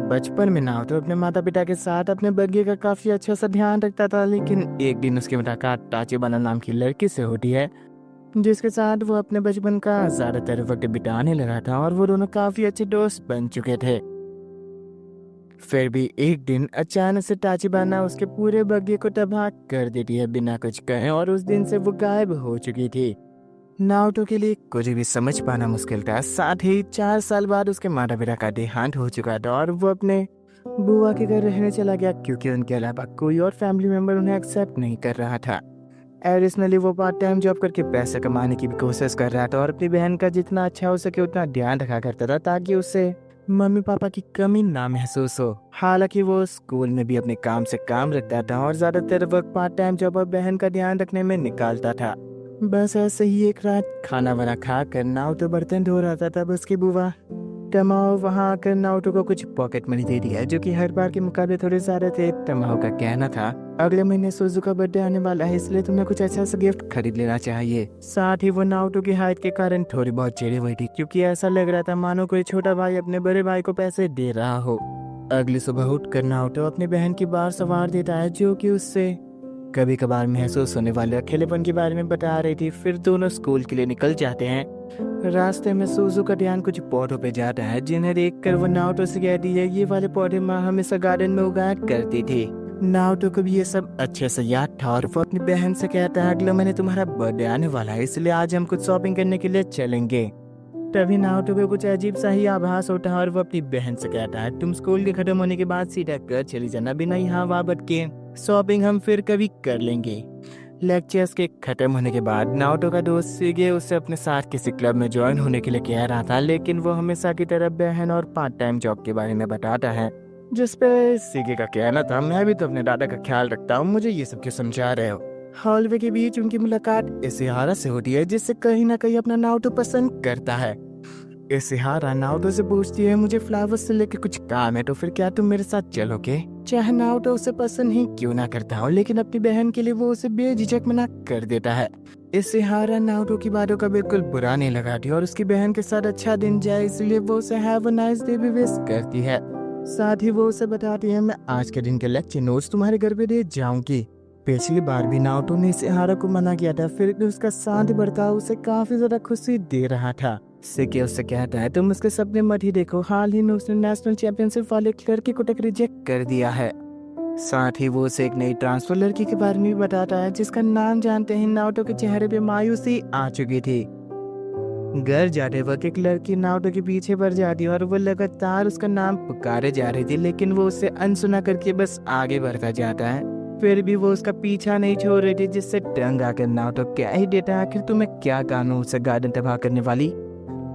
बचपन में नाओटो अपने माता पिता के साथ अपने बग्घे का काफी अच्छा सा ध्यान रखता था, लेकिन एक दिन उसकी मुलाकात टाचिबाना नाम की लड़की से होती है, जिसके साथ वो अपने बचपन का ज्यादातर वक्त बिताने लगा था और वो दोनों काफी अच्छे दोस्त बन चुके थे। फिर भी एक दिन अचानक से टाचिबाना उसके पूरे बग्घे को तबाह कर देती है बिना कुछ कहे, और उस दिन से वो गायब हो चुकी थी। नाओटो के लिए कुछ भी समझ पाना मुश्किल था। साथ ही 4 साल बाद उसके माता पिता का देहांत हो चुका था और वो अपने बुआ के घर रहने चला गया, क्योंकि उनके अलावा कोई और फैमिली मेंबर उन्हें एक्सेप्ट नहीं कर रहा था। एडिशनली वो पार्ट टाइम जॉब करके पैसे कमाने की भी कोशिश कर रहा था और अपनी बहन का जितना अच्छा हो सके उतना ध्यान रखा करता था, ताकि उसे मम्मी पापा की कमी ना महसूस हो। हालांकि वो स्कूल में भी अपने काम से काम रखता था और ज्यादातर वक्त पार्ट टाइम जॉब और बहन का ध्यान रखने में निकालता था। बस ऐसे ही एक रात खाना वाना खा कर नाओटो बर्तन धो रहा था, तब उसकी बुआ टमाओ वहाँ आकर नाओटो को कुछ पॉकेट मनी दे दिया, जो कि हर बार के मुकाबले थोड़े ज्यादा थे। टमाओ का कहना था, अगले महीने सुजू का बर्थडे आने वाला है, इसलिए तुम्हें कुछ अच्छा सा गिफ्ट खरीद लेना चाहिए। साथ ही वो नाओटो की हाइट के कारण थोड़ी बहुत चिढ़ी हुई थी, क्योंकि ऐसा लग रहा था मानो कोई छोटा भाई अपने बड़े भाई को पैसे दे रहा हो। अगली सुबह उठकर नाओटो अपनी बहन की बार सवार देता है, जो कि उससे कभी कभार महसूस होने वाले अकेलेपन के बारे में बता रही थी। फिर दोनों स्कूल के लिए निकल जाते हैं। रास्ते में सुजू का ध्यान कुछ पौधों पे जाता है, जिन्हें देखकर वो नाओटो से कहती है, ये वाले पौधे माँ हमेशा गार्डन में उगाया करती थी। नाओटो को भी ये सब अच्छे से याद था और वो अपनी बहन से कहता है, अगले महीने तुम्हारा बर्थडे आने वाला है, इसलिए आज हम कुछ शॉपिंग करने के लिए चलेंगे। तभी नाओटो को कुछ अजीब सा ही आभास होता है और वो अपनी बहन से कहता है, तुम स्कूल के खत्म होने के बाद सीधा घर चली जाना, बिना यहाँ वहाँ भटके। शॉपिंग हम फिर कभी कर लेंगे। लेक्चर्स के खत्म होने के बाद नाओटो का दोस्त सीगे उससे अपने साथ किसी क्लब में ज्वाइन होने के लिए कह रहा था, लेकिन वो हमेशा की तरह बहन और पार्ट टाइम जॉब के बारे में बताता है, जिस पे सीगे का कहना था, मैं भी तो अपने दादा का ख्याल रखता हूँ, मुझे ये सब क्यों समझा रहे हो। हॉलवे के बीच उनकी मुलाकात इसिहारा से होती है, जिससे कहीं ना कहीं अपना नाओटो पसंद करता है। इसिहारा नाओटो से पूछती है, मुझे फ्लावर्स से लेके कुछ काम है, तो फिर क्या तुम मेरे साथ चलोगे। चाहे नाओटो उसे पसंद ही क्यों ना करता हो, लेकिन अपनी बहन के लिए वो उसे बेझिझक मना कर देता है। इसिहारा नाओटो की बातों का बिल्कुल बुरा नहीं लगाती और उसकी बहन के साथ अच्छा दिन जाए, इसलिए वो उसे हैव अ नाइस डे भी विश करती है। साथ ही वो उसे बताती है, मैं आज के दिन के लेक्चर नोट्स तुम्हारे घर पे दे जाऊंगी। पिछली बार भी नाओटो ने इसिहारा को मना किया था, फिर भी उसका शांत बर्ताव उसे काफी ज्यादा खुशी दे रहा था। सिके उससे कहता है, तुम उसके सपने मत ही देखो, हाल ही में उसने नेशनल चैंपियनशिप वाले लड़की को तक रिजेक्ट कर दिया है। साथ ही वो उसे एक नई ट्रांसफर लड़की के बारे में भी बताता है, जिसका नाम जानते ही नाओटो के चेहरे पे मायूसी आ चुकी थी। घर जाते वक्त एक लड़की नाओटो के पीछे पड़ जाती है और वो लगातार उसका नाम पुकारे जा रही थी, लेकिन वो उसे अनसुना करके बस आगे बढ़ता जाता है। फिर भी वो उसका पीछा नहीं छोड़ रही थी, जिससे तंग आकर नाओटो क्या ही देता, आखिर तुम्हें क्या कानून से गार्डन तबाह करने वाली।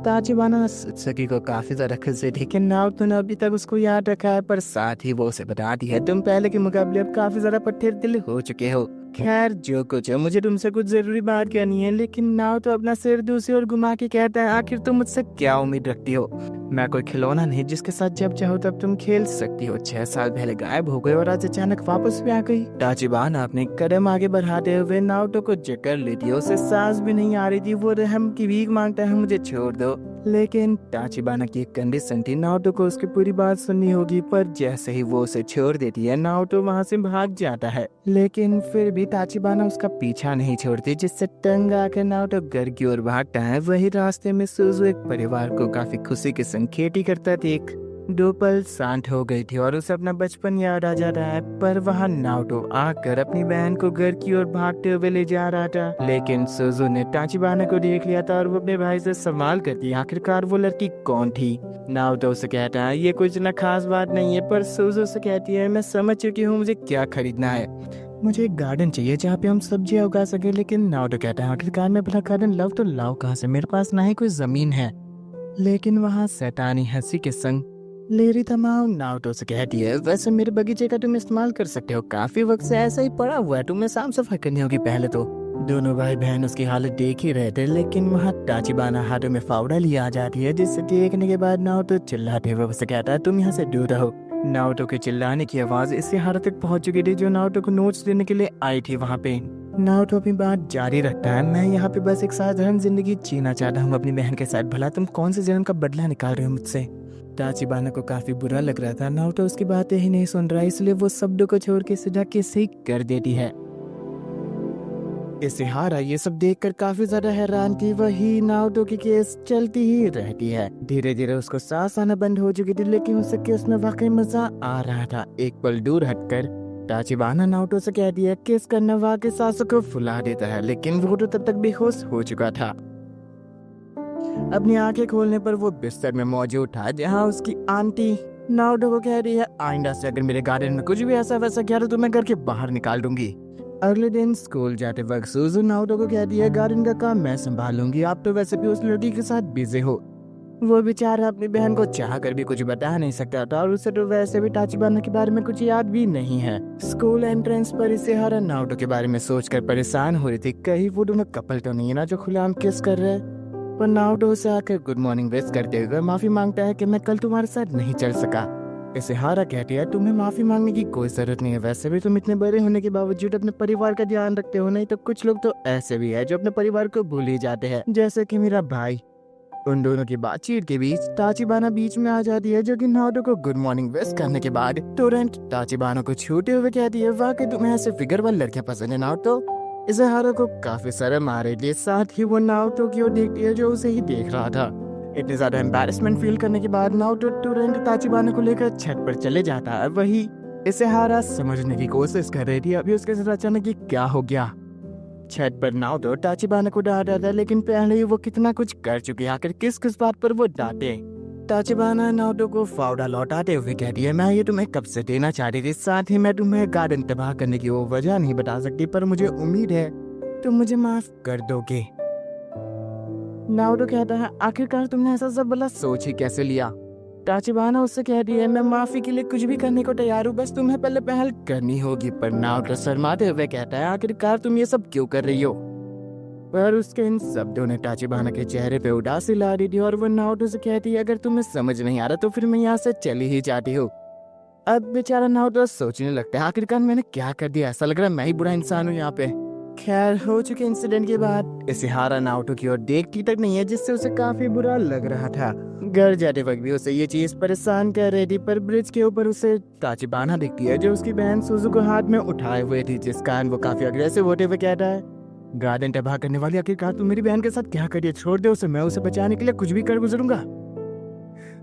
टाचिबाना सकी को काफी ज्यादा खुशी थी कि नाओटो ने अभी तक उसको याद रखा है, पर साथ ही वो उसे बताती है, तुम पहले के मुकाबले अब काफी ज्यादा पत्थर दिल हो चुके हो। खैर जो कुछ है, मुझे तुमसे कुछ जरूरी बात करनी है। लेकिन नाओटो अपना सिर दूसरी ओर घुमा के कहता है, आखिर तुम मुझसे क्या उम्मीद रखती हो। मैं कोई खिलौना नहीं जिसके साथ जब चाहो तब तुम खेल सकती हो। 6 साल पहले गायब हो गए और आज अचानक वापस भी आ गई। टाचिबाना अपने कदम आगे बढ़ाते हुए नाओटो को जकड़ लेती है, उसे सांस भी नहीं आ रही थी। वो रहम की भीख मांगता है, मुझे छोड़ दो। लेकिन टाचिबाना की एक कंडीशन थी, नाओटो को उसकी पूरी बात सुननी होगी। पर जैसे ही वो उसे छोड़ देती है, नाओटो वहाँ से भाग जाता है। लेकिन फिर भी टाचिबाना उसका पीछा नहीं छोड़ती, जिससे तंग आकर नाओटो घर की ओर भागता है। वही रास्ते में सुजू एक परिवार को काफी खुशी के संग खेती करता देख दो पल शांत हो गई थी और उसे अपना बचपन याद आ जाता है। पर वहाँ नाओटो आकर अपनी बहन को घर की ओर भागते हुए ले जा रहा था, लेकिन सुजू ने टाचिबाना को देख लिया था और वो अपने भाई से सवाल करती आखिरकार वो लड़की कौन थी। नाओटो उसे कहता है, ये कुछ ना खास बात नहीं है। पर सुजू से कहती है, मैं समझ चुकी हूँ मुझे क्या खरीदना है। मुझे एक गार्डन चाहिए जहाँ पे हम सब्जियां उगा सके। लेकिन नाओटो कहता है, आखिरकार मैं अपना गार्डन लव तो लाओ कहाँ से, मेरे पास ना ही कोई जमीन है। लेकिन वहाँ शैतानी हंसी के संग लेरी तमाम नाओटो से कहती है, वैसे मेरे बगीचे का तुम इस्तेमाल कर सकते हो, काफी वक्त से ऐसा ही पड़ा हुआ है, तुम्हें साफ सफाई करनी होगी पहले तो। दोनों भाई बहन उसकी हालत देख ही रहे थे, लेकिन वहाँ टाचिबाना हाथों में फावड़ा लिया आ जाती है, जिससे देखने के बाद नाओटो चिल्लाते हुए उसे कहता है, तुम यहाँ से दूर रहो। नाओटो के चिल्लाने की आवाज इससे हालत तक पहुंच चुकी थी जो नाओटो को नोट्स देने के लिए आई थी वहाँ पे। नाओटो अपनी बात जारी रखता है, मैं यहाँ पे बस एक साधारण जिंदगी जीना चाहता हूँ अपनी बहन के साथ, भला तुम कौन से जन्म का बदला निकाल रहे हो मुझसे। ताचिबाना को काफी बुरा लग रहा था। नाओटो उसकी बातें ही नहीं सुन रहा, इसलिए वो शब्दों को छोड़ के सीधा किस ही कर देती है। इसेहारा ये सब देखकर काफी ज्यादा हैरान थी। वही नाओटो की केस चलती ही रहती है। धीरे धीरे उसको सांस आना बंद हो चुकी थी, लेकिन उसे केस में वाकई मजा आ रहा था। एक पल दूर हटकर ताचिबाना नाओटो से कहती है किस करना वाकई सांसों को फुला देता है, लेकिन वो तो तब तक बेहोश हो चुका था। अपनी आंखें खोलने पर वो बिस्तर में मौजूद था, जहाँ उसकी आंटी नाओटो को कह रही है आइंदा से अगर मेरे गार्डन में कुछ भी ऐसा वैसा किया तो तुम्हें घर के बाहर निकाल दूंगी। अगले दिन स्कूल जाते वक्त सुजू नाओटो को कहती है गार्डन का काम मैं संभालूंगी, आप तो वैसे भी उस लड़की के साथ बिजी हो। वो बेचारा अपनी बहन को चाह कर भी कुछ बता नहीं सकता था और उसे तो वैसे भी ताचिबाना के बारे में कुछ याद भी नहीं है। स्कूल एंट्रेंस पर इसेहारा नाओटो के बारे में सोचकर परेशान हो रही थी, कहीं वो दोनों कपल तो नहीं है ना जो खुलेआम किस कर रहे। पर नाओटो उसे आकर गुड मॉर्निंग विश करते हुए माफी मांगता है कि मैं कल तुम्हारे साथ नहीं चल सका। इसेहारा कहती है तुम्हें माफी मांगने की कोई जरूरत नहीं है, वैसे भी तुम इतने बड़े होने के बावजूद अपने परिवार का ध्यान रखते हो, नहीं तो कुछ लोग तो ऐसे भी है जो अपने परिवार को भूल ही जाते हैं, जैसे कि मेरा भाई। उन दोनों की बातचीत के बीच ताचिबाना बीच में आ जाती है, जो कि नाओटो को गुड मॉर्निंग विश करने के बाद तुरंत ताचिबाना को छूते हुए कहती है वाकई तुम्हें ऐसे फिगर वाली लड़कियां पसंद है नाओटो। इसेहारा को काफी शर्म आ रही थी, साथ ही वो नाओटो की ओर देखती है जो उसे ही देख रहा था। इतनी ज्यादा एम्बैरेसमेंट फील करने के बाद नाओटो तुरंत ताचिबाना को लेकर छत पर चले जाता है। वही इसेहारा समझने की कोशिश कर रही थी अभी उसके साथ अचानक ये क्या हो गया। छत पर नाओटो ताचिबाना को डांट रहा था, लेकिन पहले ही वो कितना कुछ कर चुकी है, आखिर किस किस बात पर वो डांटे। ताचिबाना नाओटो को फावड़ा लौटाते हुए कहती है मैं ये तुम्हें कब से देना चाह रही थी, साथ ही मैं तुम्हें गार्डन तबाह करने की वो वजह नहीं बता सकती, पर मुझे उम्मीद है तुम मुझे माफ कर दोगे। नाओटो कहता है आखिरकार तुमने ऐसा सब भला सोच ही कैसे लिया। ताचिबाना उससे कहती है मैं माफी के लिए कुछ भी करने को तैयार हूँ, बस तुम्हें पहले पहल करनी होगी। पर नाओटो शर्माते हुए कहता है आखिरकार तुम ये सब क्यों कर रही हो। पर उसके इन शब्दों ने ताचिबाना के चेहरे पे उदासी ला दी थी और वो नाओटो से कहती है अगर तुम्हें समझ नहीं आ रहा तो फिर मैं यहाँ से चली ही जाती हूँ। अब बेचारा नाओटो सोचने लगता है आखिरकार मैंने क्या कर दिया, ऐसा लग रहा है मैं ही बुरा इंसान हूँ यहाँ पे। खैर हो चुके इंसिडेंट के बाद इसेहारा नाओटो की ओर देखती तक नहीं है, जिससे उसे काफी बुरा लग रहा था। घर जाते वक्त भी उसे ये चीज परेशान कर रही थी, पर ब्रिज के ऊपर उसे ताचिबाना दिखती है जो उसकी बहन सुजू को हाथ में उठाए हुए थी, जिस कारण वो काफी अग्रेसिव होते हुए कहता है गार्डन तबाह करने वाली आखिरकार तुम मेरी बहन के साथ क्या करिए, छोड़ दे उसे, मैं उसे बचाने के लिए कुछ भी कर गुजरूंगा।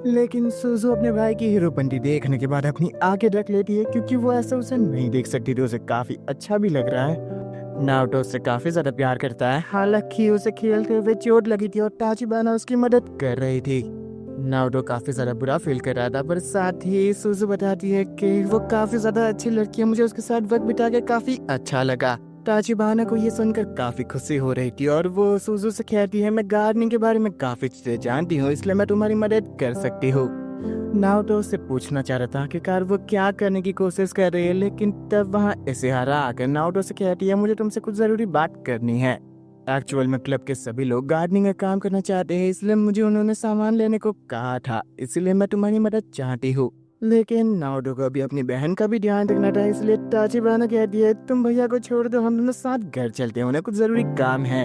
लेकिन सुजू अपने भाई की हीरोपंती देखने के बाद अपनी आंखें ढक लेती है, क्योंकि वो ऐसा उसे नहीं देख सकती थी। उसे काफी अच्छा भी लग रहा है। नाओटो उससे काफी ज्यादा प्यार करता है, हालांकि उसे खेलते हुए चोट लगी थी और ताचिबाना उसकी मदद कर रही थी। नाओटो काफी ज्यादा बुरा फील कर रहा था, पर साथ ही सुजू बताती है कि वो काफी ज्यादा अच्छी लड़की है, मुझे उसके साथ वक्त बिता के काफी अच्छा लगा। ताचिबाना को ये सुनकर काफी खुशी हो रही थी और वो सुजू से कहती है मैं गार्डनिंग के बारे में काफी चीजें जानती हूँ, इसलिए मैं तुम्हारी मदद कर सकती हूँ। नाओटो उससे पूछना चाह रहा था कि कार वो क्या करने की कोशिश कर रही है, लेकिन तब वहाँ इसेहारा आकर नाओटो से कहती है मुझे तुमसे कुछ जरूरी बात करनी है। एक्चुअल में क्लब के सभी लोग गार्डनिंग का काम करना चाहते हैं, इसलिए मुझे उन्होंने सामान लेने को कहा था, इसलिए मैं तुम्हारी मदद चाहती हूँ। लेकिन नाओटो को भी अपनी बहन का भी ध्यान रखना था, इसलिए ताचिबाना कहती है तुम भैया को छोड़ दो, हम दोनों साथ घर चलते हैं, उन्हें कुछ जरूरी काम है।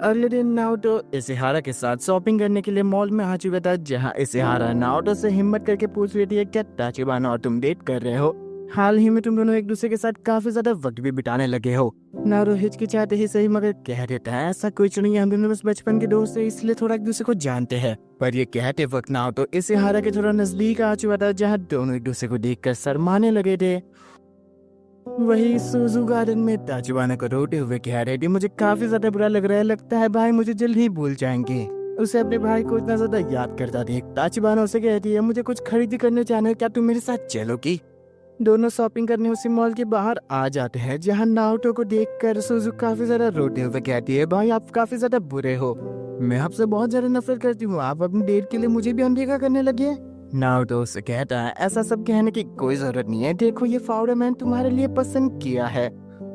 अगले दिन नाओटो इसेहारा के साथ शॉपिंग करने के लिए मॉल में आ चुका था, जहां इसेहारा नाओटो से हिम्मत करके पूछ रही थी क्या ताचिबाना और तुम डेट कर रहे हो, हाल ही में तुम दोनों एक दूसरे के साथ काफी ज्यादा वक्त भी बिताने लगे हो। नाओटो हिचकिचाते ही सही मगर कह देता है ऐसा कुछ नहीं है, हम दोनों बस बचपन के दोस्त हैं, इसलिए थोड़ा एक दूसरे को जानते हैं। पर ये कहते वक्त नाओटो इसेहारा के थोड़ा नजदीक आ चुका था, जहाँ दोनों एक दूसरे को देखकर शर्माने लगे थे। वही सुजू गार्डन में ताचिबाना को रोते हुए कह रही थी मुझे काफी ज्यादा बुरा लग रहा है, लगता है भाई मुझे जल्द ही भूल जाएंगे। उसे अपने भाई को इतना ज्यादा याद करता देख ताचिबाना उसे कहती है मुझे कुछ खरीदी करने जाना है, क्या तुम मेरे साथ चलोगी। दोनों शॉपिंग करने उसी मॉल के बाहर आ जाते हैं, जहाँ नाओटो को देखकर सुजू काफी ज्यादा रोते हुए कहती है भाई आप काफी ज्यादा बुरे हो, मैं आपसे बहुत ज्यादा नफरत करती हूँ, आप अपनी डेट के लिए मुझे भी अनदेखा करने लगे। नाओटो उससे कहता है ऐसा सब कहने की कोई जरूरत नहीं है, देखो ये फावड़ा मैंने तुम्हारे लिए पसंद किया है,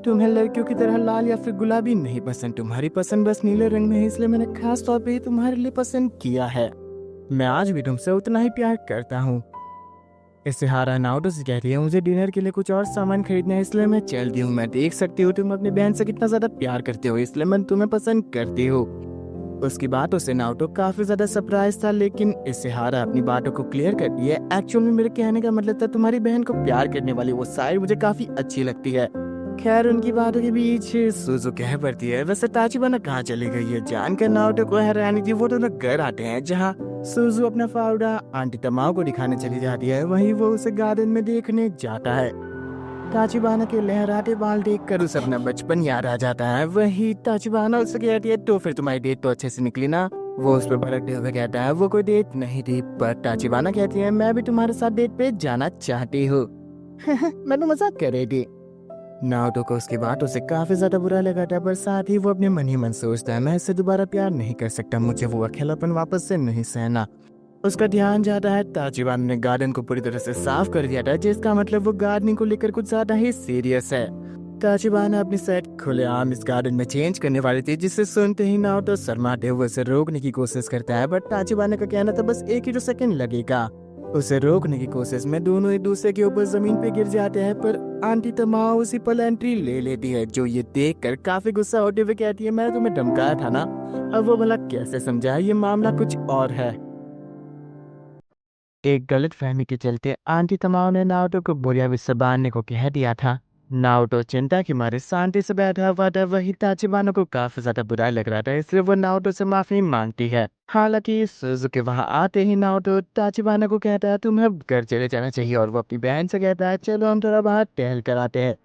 तुम्हें लड़कियों की तरह लाल या फिर गुलाबी नहीं पसंद, तुम्हारी पसंद बस नीले रंग में है, इसलिए मैंने खास तौर पे तुम्हारे लिए पसंद किया है, मैं आज भी तुमसे उतना ही प्यार करता हूँ। इसेहारा नाओटो से कहती है मुझे डिनर के लिए कुछ और सामान खरीदना है, इसलिए मैं चलती हूँ, मैं देख सकती हूँ तुम अपनी बहन से कितना ज्यादा प्यार करते हो, इसलिए मैं तुम्हें पसंद करती हूँ। उसकी बातों से नारुतो काफी ज्यादा सरप्राइज था, लेकिन इसेहारा अपनी बातों को क्लियर कर दी है। एक्चुअल में मेरे कहने का मतलब था तुम्हारी बहन को प्यार करने वाली वो साइड मुझे काफी अच्छी लगती है। खैर उनकी बातों के बीच सुजू कह पड़ती है, वैसे ताचिबाना कहाँ चली गई है। जानकर नारुतो को हैरानी थी। वो दोनों घर आते हैं जहाँ सुजू अपना फावड़ा आंटी तमाओ को दिखाने चली जाती है। वहीं वो उसे गार्डन में देखने जाता है। ताचिबाना के लहराते बाल देखकर उसे अपना बचपन याद आ जाता है। वही ताचिबाना उससे कहती है तो फिर तुम्हारी डेट तो अच्छे से निकली ना। वो उस पर भड़कते हुए कहता है वो कोई डेट नहीं थी, पर ताचिबाना कहती है मैं भी तुम्हारे साथ डेट पे जाना चाहती हूँ। मैं तो मजाक कर रही थी। नारुतो को उसकी बातों से काफी ज्यादा बुरा लगा था, पर साथ ही वो अपने मन ही मन सोचता है मैं इससे दोबारा प्यार नहीं कर सकता, मुझे वो अकेलापन वापस से नहीं सहना। उसका ध्यान जाता है ताचिबाना ने गार्डन को पूरी तरह से साफ कर दिया था, जिसका मतलब वो गार्डनिंग को लेकर कुछ ज्यादा ही सीरियस है। ताचिबाना अपनी सेट खुलेआम इस गार्डन में चेंज करने वाली थी, जिसे सुनते ही नारुतो शर्माते हुए उसे रोकने की कोशिश करता है, बट ताचिबाना का कहना था बस एक ही जो सेकंड लगेगा। उसे रोकने की कोशिश में दोनों एक दूसरे के ऊपर जमीन पे गिर जाते हैं, पर आंटी तमाओ उसी पल एंट्री ले लेती है, जो ये देखकर काफी गुस्सा होते हुए कहती है मैं तुम्हें धमकाया था ना। अब वो भला कैसे समझाए, ये मामला कुछ और है। एक गलत फहमी के चलते आंटी तमाओ ने नारुतो को बुरा से बांधने को कह दिया था। नारुतो चिंता के मारे शांति से बैठा हुआ था। वही ताचिबाना को काफी ज्यादा बुरा लग रहा था, इसलिए वो नारुतो से माफी मांगती है। हालांकि सुजुकी वहां आते ही नारुतो ताचिबाना को कहता है तुम्हें अब घर चले जाना चाहिए, और वो अपनी बहन से कहता है चलो हम थोड़ा बाहर टहल कर आते हैं।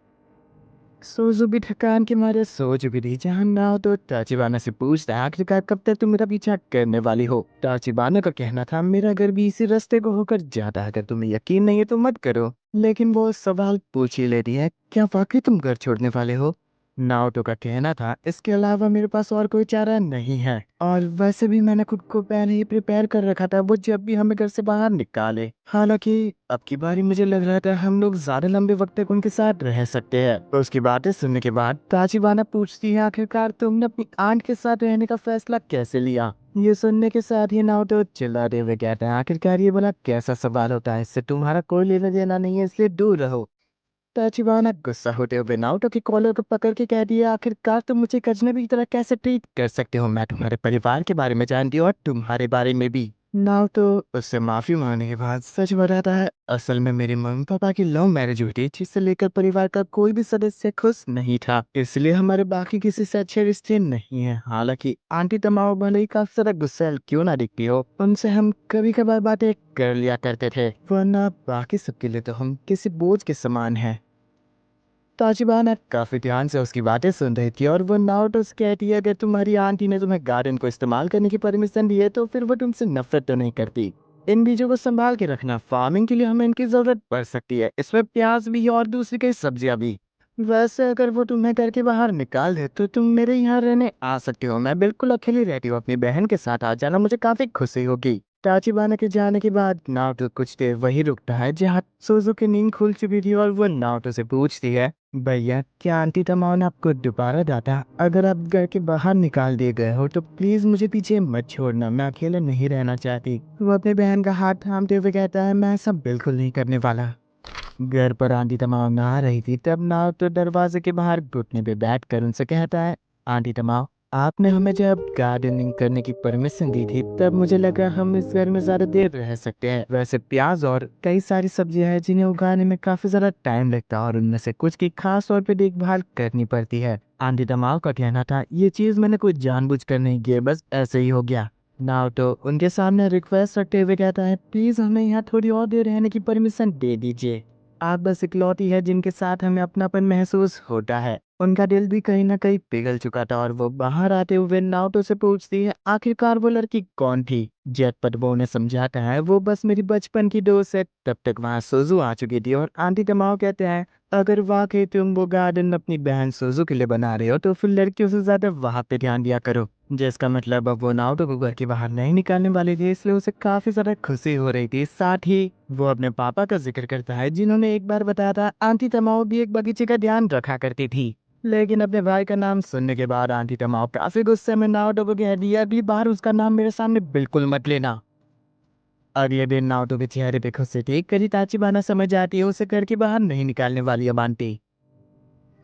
सोजू भी थकान के मारे सो चुकी थी। जहाँ नारुतो ताचिबाना से पूछता है आखिरकार कब तक तुम मेरा पीछा करने वाली हो। ताचिबाना का कहना था मेरा घर भी इसी रास्ते को होकर जाता है, अगर तुम्हें यकीन नहीं है तो मत करो। लेकिन वो सवाल पूछ ही लेती है क्या वाकई तुम घर छोड़ने वाले हो। नारुतो का कहना था इसके अलावा मेरे पास और कोई चारा नहीं है, और वैसे भी मैंने खुद को पहले ही प्रिपेयर कर रखा था वो जब भी हमें घर से बाहर निकाले। हालांकि अब की बारी मुझे लग रहा था हम लोग ज्यादा लंबे वक्त तक उनके साथ रह सकते हैं। तो उसकी बातें सुनने के बाद ताचिबाना पूछती है आखिरकार तुमने अपनी आंट के साथ रहने का फैसला कैसे लिया। ये सुनने के साथ ही नारुतो चिल्लाते हुए कहता है आखिरकार ये बोला कैसा सवाल होता है, इससे तुम्हारा कोई लेना देना नहीं है, इसलिए दूर रहो। ताचिबाना गुस्सा होते हुए नारुतो की कॉलर को पकड़ के कह दिया आखिरकार तुम मुझे एक अजनबी की तरह कैसे ट्रीट कर सकते हो। मैं तुम्हारे परिवार के बारे में जानती हूँ और तुम्हारे बारे में भी। नारुतो उससे माफी मांगने के बाद सच बताता है असल में मेरे मम्मी पापा की लव मैरिज हुई थी, जिससे लेकर परिवार का कोई भी सदस्य खुश नहीं था, इसलिए हमारे बाकी किसी से अच्छे रिश्ते नहीं है। हालांकि आंटी तमाओ भले ही काफी ज्यादा गुस्सैल क्यों ना दिखती हो, उनसे हम कभी कभार बातें कर लिया करते थे, वरना बाकी सबके लिए तो हम किसी बोझ के समान हैं। ताचिबाना काफी ध्यान से उसकी बातें सुन रही थी, और वो नारुतो से कहती है अगर तुम्हारी आंटी ने तुम्हें गार्डन को इस्तेमाल करने की परमिशन दी है तो फिर वो तुमसे नफरत तो नहीं करती। इन बीजों को संभाल के रखना, फार्मिंग के लिए हमें इनकी जरूरत पड़ सकती है, इसमें प्याज भी और दूसरी कई सब्जियां भी। वैसे अगर वो तुम्हें घर के बाहर निकाल दे तो तुम मेरे यहाँ रहने आ सकते हो, मैं बिल्कुल अकेली रहती हूँ, अपनी बहन के साथ आ जाना, मुझे काफी खुशी होगी। ताचिबाना के जाने के बाद नारुतो कुछ देर वही रुकता है जहाँ सुजू की नींद खुल चुकी थी, और वो नारुतो से पूछती है भैया क्या आंटी तमाओ ने आपको दोबारा डांटा, अगर आप घर के बाहर निकाल दिए गए हो तो प्लीज मुझे पीछे मत छोड़ना, मैं अकेले नहीं रहना चाहती। वो अपने बहन का हाथ थामते हुए कहता है मैं ऐसा बिल्कुल नहीं करने वाला। घर पर आंटी तमाओ नहा रही थी, तब नारुतो दरवाजे के बाहर घुटने पे बैठकर उनसे कहता है आंटी तमाओ आपने हमें जब गार्डनिंग करने की परमिशन दी थी तब मुझे लगा हम इस घर में ज्यादा देर रह सकते हैं। वैसे प्याज और कई सारी सब्जियां हैं जिन्हें उगाने में काफी ज्यादा टाइम लगता है, और उनमें से कुछ की खास तौर पे देखभाल करनी पड़ती है। आंटी तमाओ का कहना था ये चीज मैंने कोई जानबूझकर नहीं की है, बस ऐसे ही हो गया। नारुतो उनके सामने रिक्वेस्ट रखते हुए कहता है प्लीज हमें यहाँ थोड़ी और देर रहने की परमिशन दे दीजिए, आप बस इकलौती है जिनके साथ हमें अपनापन महसूस होता है। उनका दिल भी कहीं ना कहीं पिघल चुका था, और वो बाहर आते हुए नारुतो से पूछती है आखिरकार वो लड़की कौन थी। जेटपट वो उन्हें समझाता है वो बस मेरी बचपन की दोस्त है। तब तक वहाँ सुजू आ चुकी थी, और आंटी तमाओ कहते हैं अगर वाकई तुम वो गार्डन अपनी बहन सुजू के लिए बना रहे हो तो फिर लड़कियों से ज्यादा वहाँ पे ध्यान दिया करो, जिसका मतलब अब वो नारुतो को घर के बाहर नहीं निकालने वाली थी, इसलिए उसे काफी ज्यादा खुशी हो रही थी। साथ ही वो अपने पापा का जिक्र करता है जिन्होंने एक बार बताया था आंटी तमाओ भी एक बगीचे का ध्यान रखा करती थी। लेकिन अपने भाई का नाम सुनने के बाद आंटी तमाओ काफी गुस्से में नारुतो को कह दिया अगली बार उसका नाम मेरे सामने बिल्कुल मत लेना। अगले दिन नारुतो के चेहरे पे खुशी थी, कभी ताचिबाना समझ आती है उसे घर के बाहर नहीं निकालने वाली अब आंटी।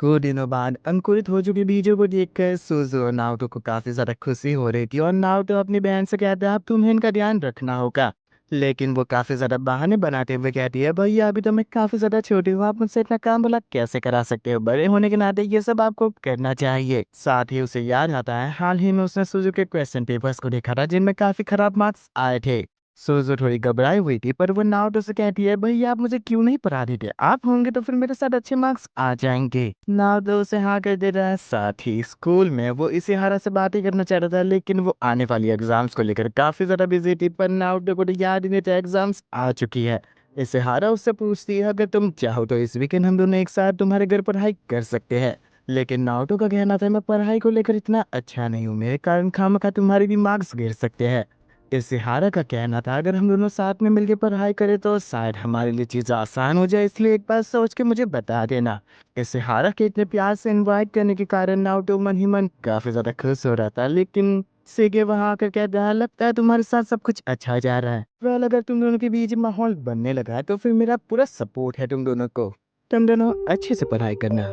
कुछ दिनों बाद अंकुरित हो चुके बीजों को देखकर सुजू और नाओटो को काफी ज्यादा खुशी हो रही थी और नाओटो अपनी बहन से कहता है अब तुम्हें इनका ध्यान रखना होगा। लेकिन वो काफी ज्यादा बहाने बनाते हुए कहती है भैया अभी तो मैं काफी ज्यादा छोटी हूँ, आप मुझसे इतना काम भला कैसे करा सकते हो, बड़े होने के नाते ये सब आपको करना चाहिए। साथ ही उसे याद आता है हाल ही में उसने सुजू के क्वेश्चन पेपर्स को देखा था जिनमें काफी खराब मार्क्स आए थे। सुजू थोड़ी घबराई हुई थी पर वो नाओटो से कहती है भैया आप मुझे क्यों नहीं पढ़ा देते, आप होंगे तो फिर मेरे साथ अच्छे मार्क्स आ जाएंगे। नाओटो उसे हाँ कर देता है। साथ ही स्कूल में वो इशिहारा से बातें करना चाहता था लेकिन वो आने वाली एग्जाम्स को लेकर काफी ज्यादा बिजी थी, पर नाओटो को तो याद ही नहीं था एग्जाम्स आ चुकी है। इशिहारा उससे पूछती है अगर तुम चाहो तो इस वीकेंड हम दोनों एक साथ तुम्हारे घर पढ़ाई कर सकते हैं। लेकिन नाओटो का कहना था मैं पढ़ाई को लेकर इतना अच्छा नहीं हूँ, मेरे कारण खामखा तुम्हारे भी मार्क्स गिर सकते हैं। इशिहारा का कहना था अगर हम दोनों साथ में मिलकर पढ़ाई करें तो शायद हमारे लिए चीज़ आसान हो जाए, इसलिए एक बार सोच के मुझे बता देना। इशिहारा के इतने प्यार से इनवाइट करने के कारण नाओटो मन ही मन काफ़ी ज़्यादा खुश हो रहा था, लेकिन सीगे वहाँ आकर कहता है लगता है तुम्हारे साथ सब कुछ अच्छा जा रहा है, वेल अगर तुम दोनों के बीच माहौल बनने लगा है तो फिर मेरा पूरा सपोर्ट है तुम दोनों को, तुम दोनों अच्छे से पढ़ाई करना।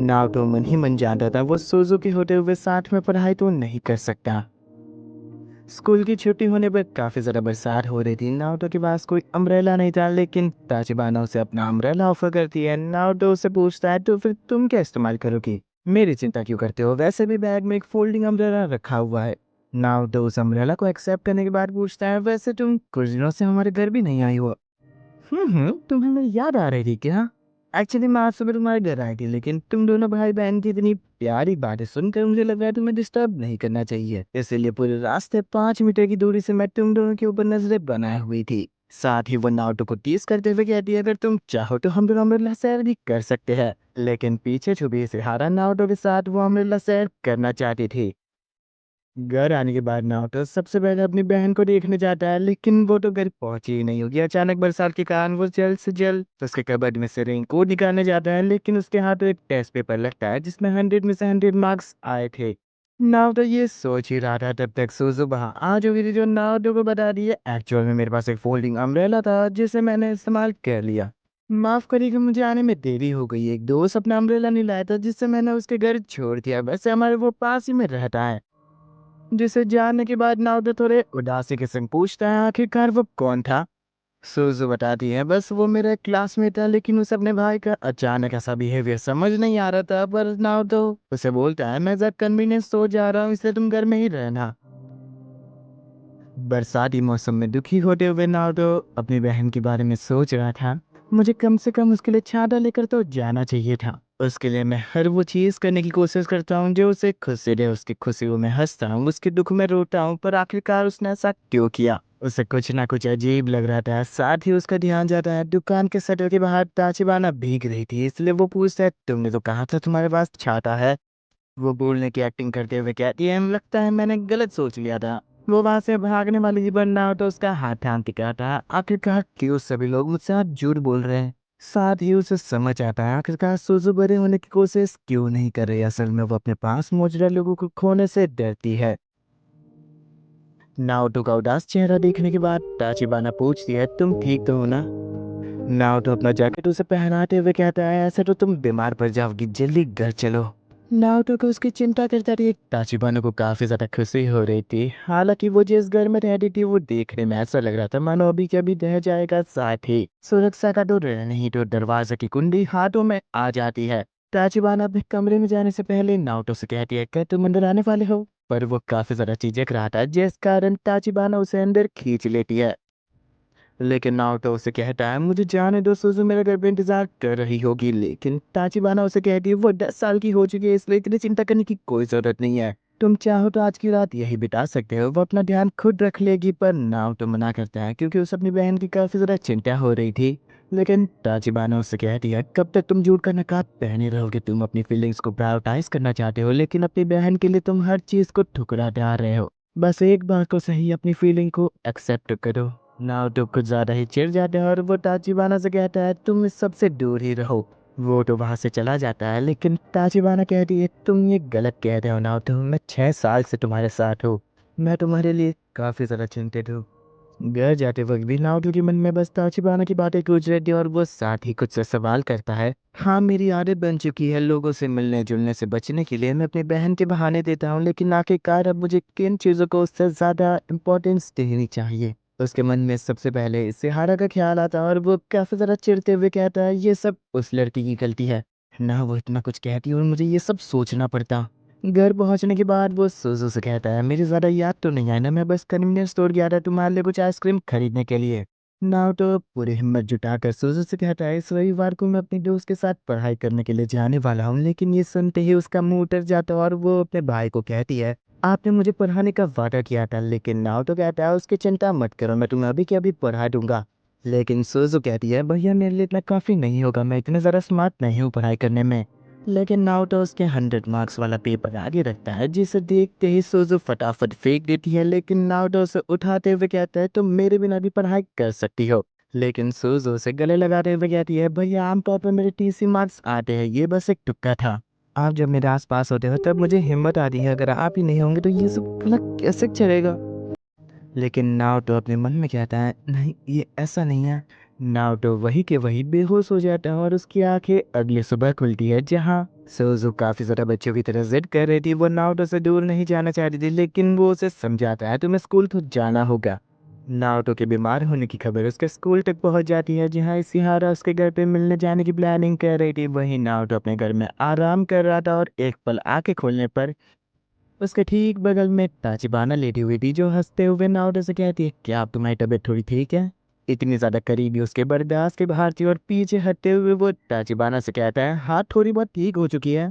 नाओटो मन ही मन जानता था वो सुजू के होते हुए साथ में पढ़ाई तो नहीं कर सकता। स्कूल की छुट्टी होने पर काफी ज्यादा बरसात हो रही थी। नाओटो के पास कोई अम्ब्रेला नहीं था लेकिन ताचिबाना उसे अपना अम्ब्रेला ऑफर करती है। नाओटो उसे पूछता है तो फिर तुम क्या इस्तेमाल करोगी, मेरी चिंता क्यों करते हो, वैसे भी बैग में एक फोल्डिंग अम्ब्रेला रखा हुआ है। नाओटो उस अम्ब्रेला को एक्सेप्ट करने के बाद पूछता है वैसे तुम कुछ दिनों से हमारे घर भी नहीं आई हो। तुम्हें मेरी याद आ रही थी क्या? एक्चुअली मैं आज सुबह तुम्हारे घर आई थी लेकिन तुम दोनों भाई बहन की इतनी प्यारी बातें सुनकर मुझे लग रहा है तुम्हें डिस्टर्ब नहीं करना चाहिए, इसीलिए पूरे रास्ते 5 मीटर की दूरी से मैं तुम दोनों के ऊपर नजरें बनाए हुई थी। साथ ही वो नाउटो को टीज करते हुए कहती है अगर तुम चाहो तो हम दोनों अमृला सैर भी कर सकते हैं, लेकिन पीछे छुपी से हारा नाउटो के साथ वो अमृला सैर करना चाहती थी। घर आने के बाद नाओटो सबसे पहले अपनी बहन को देखने जाता है लेकिन वो तो घर पहुंची ही नहीं होगी। अचानक बरसात के कारण वो जल्द से जल्द उसके कबर्ड में से रेनकोट निकालने जाता है लेकिन उसके हाथों एक टेस्ट पेपर लगता है जिसमें 100 में से 100 मार्क्स आए थे। नाओटो ये सोच ही रहा था तब तक सुजू वहाँ आ चुकी थी जो नाओटो को बता दी है एक्चुअल में मेरे पास एक फोल्डिंग अम्ब्रेला था जिसे मैंने इस्तेमाल कर लिया, माफ करिएगा मुझे आने में देरी हो गई, एक दोस्त अपना अम्ब्रेला नहीं लाया था जिससे मैंने उसके घर छोड़ दिया, वैसे हमारे वो पास ही में रहता है। जिसे जानने के बाद नाउडो थोड़े उदासी के संग पूछता है आखिरकार वो कौन था। सुजू बताती है बस वो मेरा क्लासमेट था लेकिन उसे अपने भाई का अचानक ऐसा बिहेवियर समझ नहीं आ रहा था, पर नाउडो उसे बोलता है मैं जरा कन्वीनियंस सो जा रहा हूँ इसलिए तुम घर में ही रहना। बरसाती मौसम में दुखी होते हुए नाउडो अपनी बहन के बारे में सोच रहा था मुझे कम से कम उसके लिए छाता लेकर तो जाना चाहिए था, उसके लिए मैं हर वो चीज़ करने की कोशिश करता हूँ जो उसे खुशी दे, उसकी खुशियों में हंसता हूँ उसके दुख में रोता हूँ, पर आखिरकार उसने ऐसा क्यों किया, उसे कुछ ना कुछ अजीब लग रहा था। साथ ही उसका ध्यान जाता है दुकान के शटर के बाहर ताचिबाना भीग रही थी, इसलिए वो पूछता है तुमने तो कहा था तुम्हारे पास छाता है। वो बोलने की एक्टिंग करते हुए कहती है लगता है मैंने गलत सोच लिया था। वो वहां से भागने वाली ही बनना हो तो उसका हाथ थाम के कहता है आखिरकार क्यों सभी लोग मुझसे आज झूठ बोल रहे हैं। साथ ही उसे समझ आता है आखिरकार सुजू बड़े होने की कोशिश क्यों नहीं कर रही, असल में वो अपने पास मौजूदा लोगों को खोने से डरती है। नाओटो का उदास चेहरा देखने के बाद ताचिबाना पूछती है तुम ठीक तो हो ना। नाओटो अपना जैकेट उसे पहनाते हुए कहता है ऐसे तो तुम बीमार पड़ जाओगी, जल्दी घर चलो। नाओटो को उसकी चिंता करता रही, ताचिबाना को काफी ज्यादा खुशी हो रही थी। हालांकि वो जिस घर में रहती थी वो देखने में ऐसा लग रहा था मानो अभी के अभी रह जाएगा। साथ ही सुरक्षा का डर नहीं तो दरवाजे की कुंडी हाथों में आ जाती है। ताचिबाना अपने कमरे में जाने से पहले नाओटो से कहती है क्या तुम अंदर आने वाले हो, पर वो काफी ज्यादा चीजें रहा था जिस कारण ताचिबाना उसे अंदर खींच लेती है। लेकिन नाओटो उसे कहता है मुझे जाने दो, सुजू मेरे घर पे इंतजार कर रही होगी, लेकिन ताचिबाना उसे कहती है वो 10 साल की हो चुकी है इसलिए इतनी चिंता करने की कोई जरूरत नहीं है, तुम चाहो तो आज की रात यही बिता सकते हो, वो अपना ध्यान खुद रख लेगी। पर नाओटो मना करता है क्योंकि उसे अपनी बहन की काफी ज्यादा चिंता हो रही थी। लेकिन ताचिबाना उससे कहती है कब तक तुम झूठ का नकाब पहने रहोगे, तुम अपनी फीलिंग्स को प्रायोरिटाइज करना चाहते हो लेकिन अपनी बहन के लिए तुम हर चीज को ठुकरा जा रहे हो, बस एक बार को सही अपनी फीलिंग को एक्सेप्ट करो। नाओटो कुछ ज्यादा ही चिढ़ जाता है और वो ताचिबाना से कहता है तुम इस सबसे दूर ही रहो। वो तो वहां से चला जाता है लेकिन ताचिबाना कहती है तुम ये गलत कह रहे हो नाओटो, मैं 6 साल से तुम्हारे साथ हूँ, मैं तुम्हारे लिए काफी ज्यादा चिंतित हूँ। घर जाते वक्त भी नाओटो के मन में बस ताचिबाना की बातें गूंज रही थी और वो साथ ही कुछ से सवाल करता है। हाँ, मेरी आदत बन चुकी है लोगों से मिलने जुलने से बचने के लिए मैं अपनी बहन के बहाने देता हूँ, लेकिन आखिरकार अब मुझे किन चीज़ों को उससे ज़्यादा इम्पोर्टेंस देनी चाहिए। उसके मन में सबसे पहले सिहारा का ख्याल आता है और वो काफ़ी ज़्यादा चिढ़ते हुए कहता है ये सब उस लड़की की गलती है ना, वो इतना कुछ कहती है और मुझे ये सब सोचना पड़ता। घर पहुंचने के बाद वो सुजू से कहता है मेरी ज़्यादा याद तो नहीं है ना, मैं बस कन्वीनियंस स्टोर गया था तुम्हारे लिए कुछ आइसक्रीम खरीदने के लिए। नाओटो पूरी हिम्मत जुटाकर सुजू से कहता है इस रविवार को मैं अपने दोस्त के साथ पढ़ाई करने के लिए जाने वाला हूँ, लेकिन ये सुनते ही उसका मुंह उतर जाता है और वो अपने भाई को कहती है आपने मुझे पढ़ाने का वादा किया था। लेकिन नाओटो कहता है उसकी चिंता मत करो, मैं तुम्हें अभी के अभी पढ़ा दूंगा। लेकिन सुजू कहती है भैया मेरे लिए इतना काफ़ी नहीं होगा, मैं इतने ज़्यादा स्मार्ट नहीं हूँ पढ़ाई करने में। लेकिन नाओटो उसके 100 मार्क्स वाला पेपर आगे रखता है, जिसे देखते ही सुजू फटाफट फेंक देती है। लेकिन नाओटो उसे उठाते हुए कहता है तुम मेरे बिना भी पढ़ाई कर सकती हो। लेकिन सुजू उसे गले लगाते हुए कहती है भैया आमतौर पर मेरे टीसी मार्क्स आते हैं, ये बस एक तुक्का था। आप जब मेरे आसपास होते हो तब मुझे हिम्मत आती है, अगर आप ही नहीं होंगे तो ये सब अलग कैसे चलेगा। लेकिन नाओटो अपने मन में कहता है नहीं ये ऐसा नहीं है। नाओटो वही के वही बेहोश हो जाता है और उसकी आंखें अगली सुबह खुलती है, जहाँ सोजू काफी ज्यादा बच्चों की तरह जिद कर रही थी। वो नाओटो से दूर नहीं जाना चाहती थी, लेकिन वो उसे समझाता है तुम्हें स्कूल तो जाना होगा। नाओटो के बीमार होने की खबर उसके स्कूल तक पहुंच जाती है, जहाँ इशिहारा उसके घर पे मिलने जाने की प्लानिंग कर रही थी। वहीं नाओटो अपने घर में आराम कर रहा था और एक पल आंखें खोलने पर उसके ठीक बगल में ताचिबाना लेटी हुई थी, जो हंसते हुए नाओटो से कहती है क्या आप तुम्हारी तबीयत थोड़ी ठीक है। इतनी ज्यादा करीबी उसके बर्दाश्त के बाहर थी और पीछे हटते हुए वो ताचिबाना से कहता है हाँ थोड़ी बहुत ठीक हो चुकी है।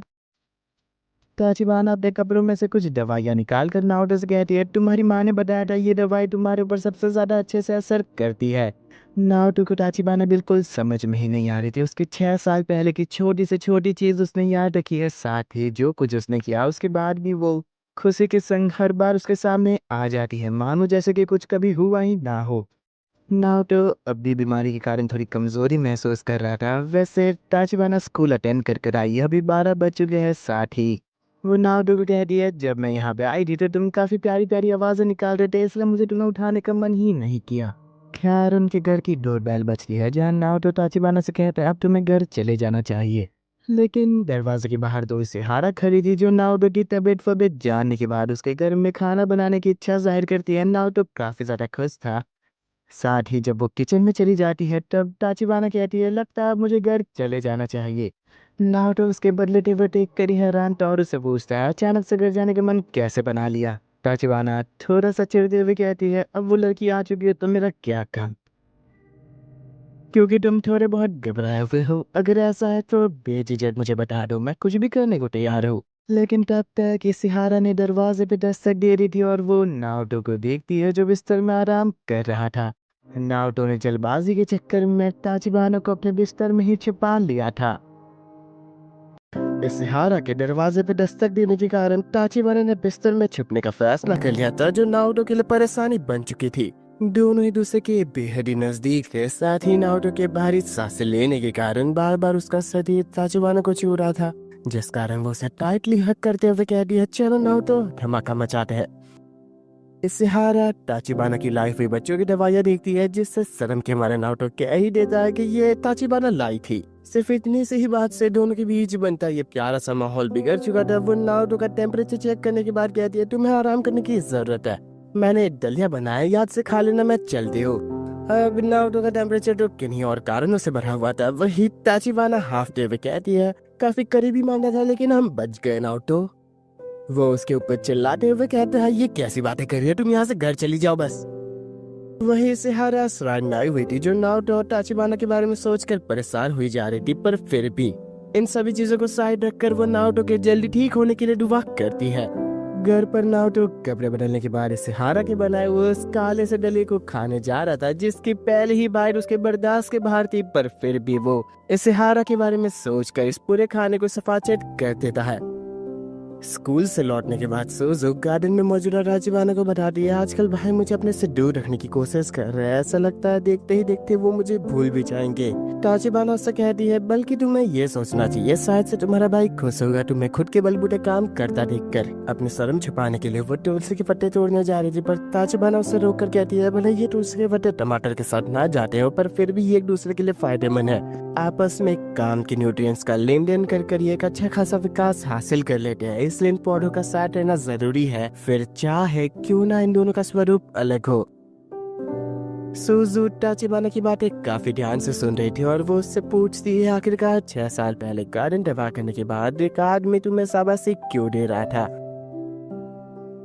ताचिबाना अपने कपड़ों में से कुछ दवाइयाँ निकाल कर नाओटो से कहती है तुम्हारी माँ ने बताया था ये दवाई तुम्हारे ऊपर सबसे ज्यादा अच्छे से असर करती है। नाओटो को ताचिबाना बिल्कुल समझ में ही नहीं आ रही थी। उसके 6 साल पहले की छोटी से छोटी चीज उसने याद रखी है, साथ ही जो कुछ उसने किया उसके बाद भी वो खुशी के संग हर बार उसके सामने आ जाती है, मानो जैसे कि कुछ कभी हुआ ही ना हो। नाओटो अब भी बीमारी के कारण थोड़ी कमजोरी महसूस कर रहा था। वैसे ताचिबाना स्कूल अटेंड कर आई, अभी 12 बज चुके हैं। साथ ही वो नाओटो को कहती है जब मैं यहाँ पे आई थी तो तुम काफी प्यारी प्यारी आवाजें निकाल रहे थे, इसलिए मुझे तुम्हें उठाने का मन ही नहीं किया। खैर उनके घर की डोरबेल बजती है, जहाँ नाओटो ताचिबाना से कहता है अब तुम्हें घर चले जाना चाहिए। लेकिन दरवाजे के बाहर दो सिहारा खड़ी थी, जो नाओटो की तबीयत वबीयत जानने के बाद उसके घर में खाना बनाने की इच्छा जाहिर करती है। नाओटो काफी ज्यादा खुश था। साथ ही जब वो किचन में चली जाती है तब ताचिबाना कहती है लगता है अब मुझे घर चले जाना चाहिए। नाओटो उसके बदले वो देख कर ही हैरान था और उससे पूछता है अचानक से घर जाने का मन कैसे बना लिया। ताचिबाना थोड़ा सा चिढ़ते हुए कहती है अब वो लड़की आ चुकी है तो मेरा क्या काम, क्योंकि तुम थोड़े बहुत घबराए हुए हो। अगर ऐसा है तो बेझिझक मुझे बता दो, मैं कुछ भी करने को तैयार हूँ। लेकिन तब तक सिहारा ने दरवाजे पे दस्तक दे दी थी और वो नाओटो को देखती है जो बिस्तर में आराम कर रहा था। नाओटो ने जल्दबाजी के चक्कर में ताचिबाना को अपने बिस्तर में ही छिपा लिया था। सिहारा के दरवाजे पे दस्तक देने के कारण ताचिबाना ने बिस्तर में छुपने का फैसला कर लिया था, जो नाओटो के लिए परेशानी बन चुकी थी। दोनों एक दूसरे के बेहद ही नजदीक थे। साथ ही नाओटो के भारी सांसें लेने के कारण बार बार उसका शरीर ताचिबाना को छू रहा था, जिस कारण वो उसे टाइटली हक करते हुए कह दिया चलो नाओटो धमाका मचाते हैं। सिहारा ताचिबाना की लाई हुई बच्चों की दवाइयाँ देखती है, जिससे शर्म के मारे नाओटो कह ही देता है कि ये ताचिबाना लाई थी। सिर्फ इतनी सी ही बात से दोनों के बीच बनता ये प्यारा सा माहौल बिगड़ चुका था। वो नाओटो का टेम्परेचर चेक करने के बाद कहती है तुम्हें आराम करने की जरूरत है, मैंने दलिया बनाया याद से खा लेना, मैं चलती हूँ। अब नाओटो का टेम्परेचर तो किन्हीं और कारणों से बढ़ा हुआ था। वही ताचिबाना हाफते हुए कहती है काफी करीबी मांगा था लेकिन हम बच गए नाओटो। वो उसके ऊपर चिल्लाते हुए कहता है ये कैसी बातें कर रही हो तुम, यहाँ से घर चली जाओ बस। वहीं सिहारा सराय आई हुई थी, जो नाओटो और ताचिबाना के बारे में सोचकर परेशान हुई जा रही थी, पर फिर भी इन सभी चीजों को साइड रखकर वो नाओटो के जल्दी ठीक होने के लिए दुआ करती है। घर पर नाओटो कपड़े बदलने के बाद सिहारा के बनाए हुए उस काले से डले को खाने जा रहा था, जिसकी पहले ही बाइट उसके बर्दाश्त के बाहर थी, पर फिर भी वो सिहारा के बारे में सोचकर इस पूरे खाने को सफाचट कर देता है। स्कूल से लौटने के बाद सुजू गार्डन में मौजूदा ताचिबाना को बताती है आजकल भाई मुझे अपने से दूर रखने की कोशिश कर रहे हैं। ऐसा लगता है देखते ही देखते वो मुझे भूल भी जाएंगे। ताचिबाना उससे कहती है बल्कि तुम्हें ये सोचना चाहिए शायद से तुम्हारा भाई खुश होगा तुम्हें खुद के बलबूते काम करता देखकर। अपनी शर्म छुपाने के लिए वो तुलसी के पत्ते तोड़ने जा रही थी पर ताचिबाना उससे रोक कर कहती है भले ये तुलसी के पत्ते टमाटर के साथ ना जाते हो पर फिर भी ये एक दूसरे के लिए फायदेमंद है। आपस में काम के न्यूट्रिएंट्स का लेन देन कर एक अच्छा खासा विकास हासिल कर लेते हैं, इसलिए इन पौधों का साथ रहना जरूरी है। फिर चाहे क्यों ना इन दोनों का स्वरूप अलग हो। सुजू ताचिबाना की बातें काफी ध्यान से सुन रही थी और वो उससे पूछती है आखिरकार 6 साल पहले गार्डन तबाह करने के बाद एक आदमी तुम्हें शाबाशी क्यों दे रहा था।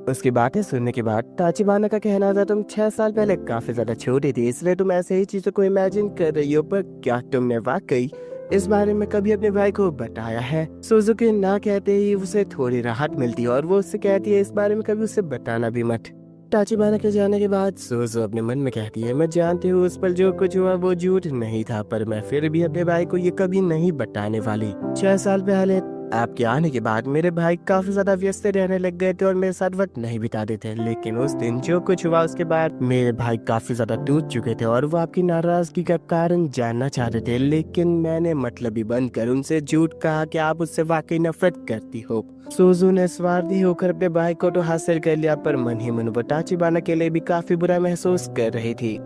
उसकी बातें सुनने के बाद ताचिबाना का कहना था तुम 6 साल पहले काफी ज्यादा छोटी थी इसलिए तुम ऐसे ही चीजों को इमेजिन कर रही हो, पर क्या तुमने वाकई इस बारे में कभी अपने भाई को बताया है। सुजुकी ना कहते ही उसे थोड़ी राहत मिलती है और वो उससे कहती है इस बारे में कभी उसे बताना भी मत। ताचिबाना के जाने के बाद सुजू अपने मन में कहती है मैं जानती हूँ उस पर जो कुछ हुआ वो झूठ नहीं था, पर मैं फिर भी अपने भाई को ये कभी नहीं बताने वाली। 6 साल पहले आपके आने के बाद मेरे भाई काफी ज्यादा व्यस्त रहने लग गए थे और मेरे साथ वक्त नहीं बिताते थे, लेकिन उस दिन जो कुछ हुआ उसके बाद मेरे भाई काफी ज्यादा टूट चुके थे और वो आपकी नाराजगी का कारण जानना चाहते थे, लेकिन मैंने मतलबी बंद कर उनसे झूठ कहा कि आप उससे वाकई नफरत करती हो। सुजू ने स्वार्थी होकर अपने भाई को तो हासिल कर लिया पर मन ही मन वो ताचिबाना के लिए भी काफी बुरा महसूस कर रही थी।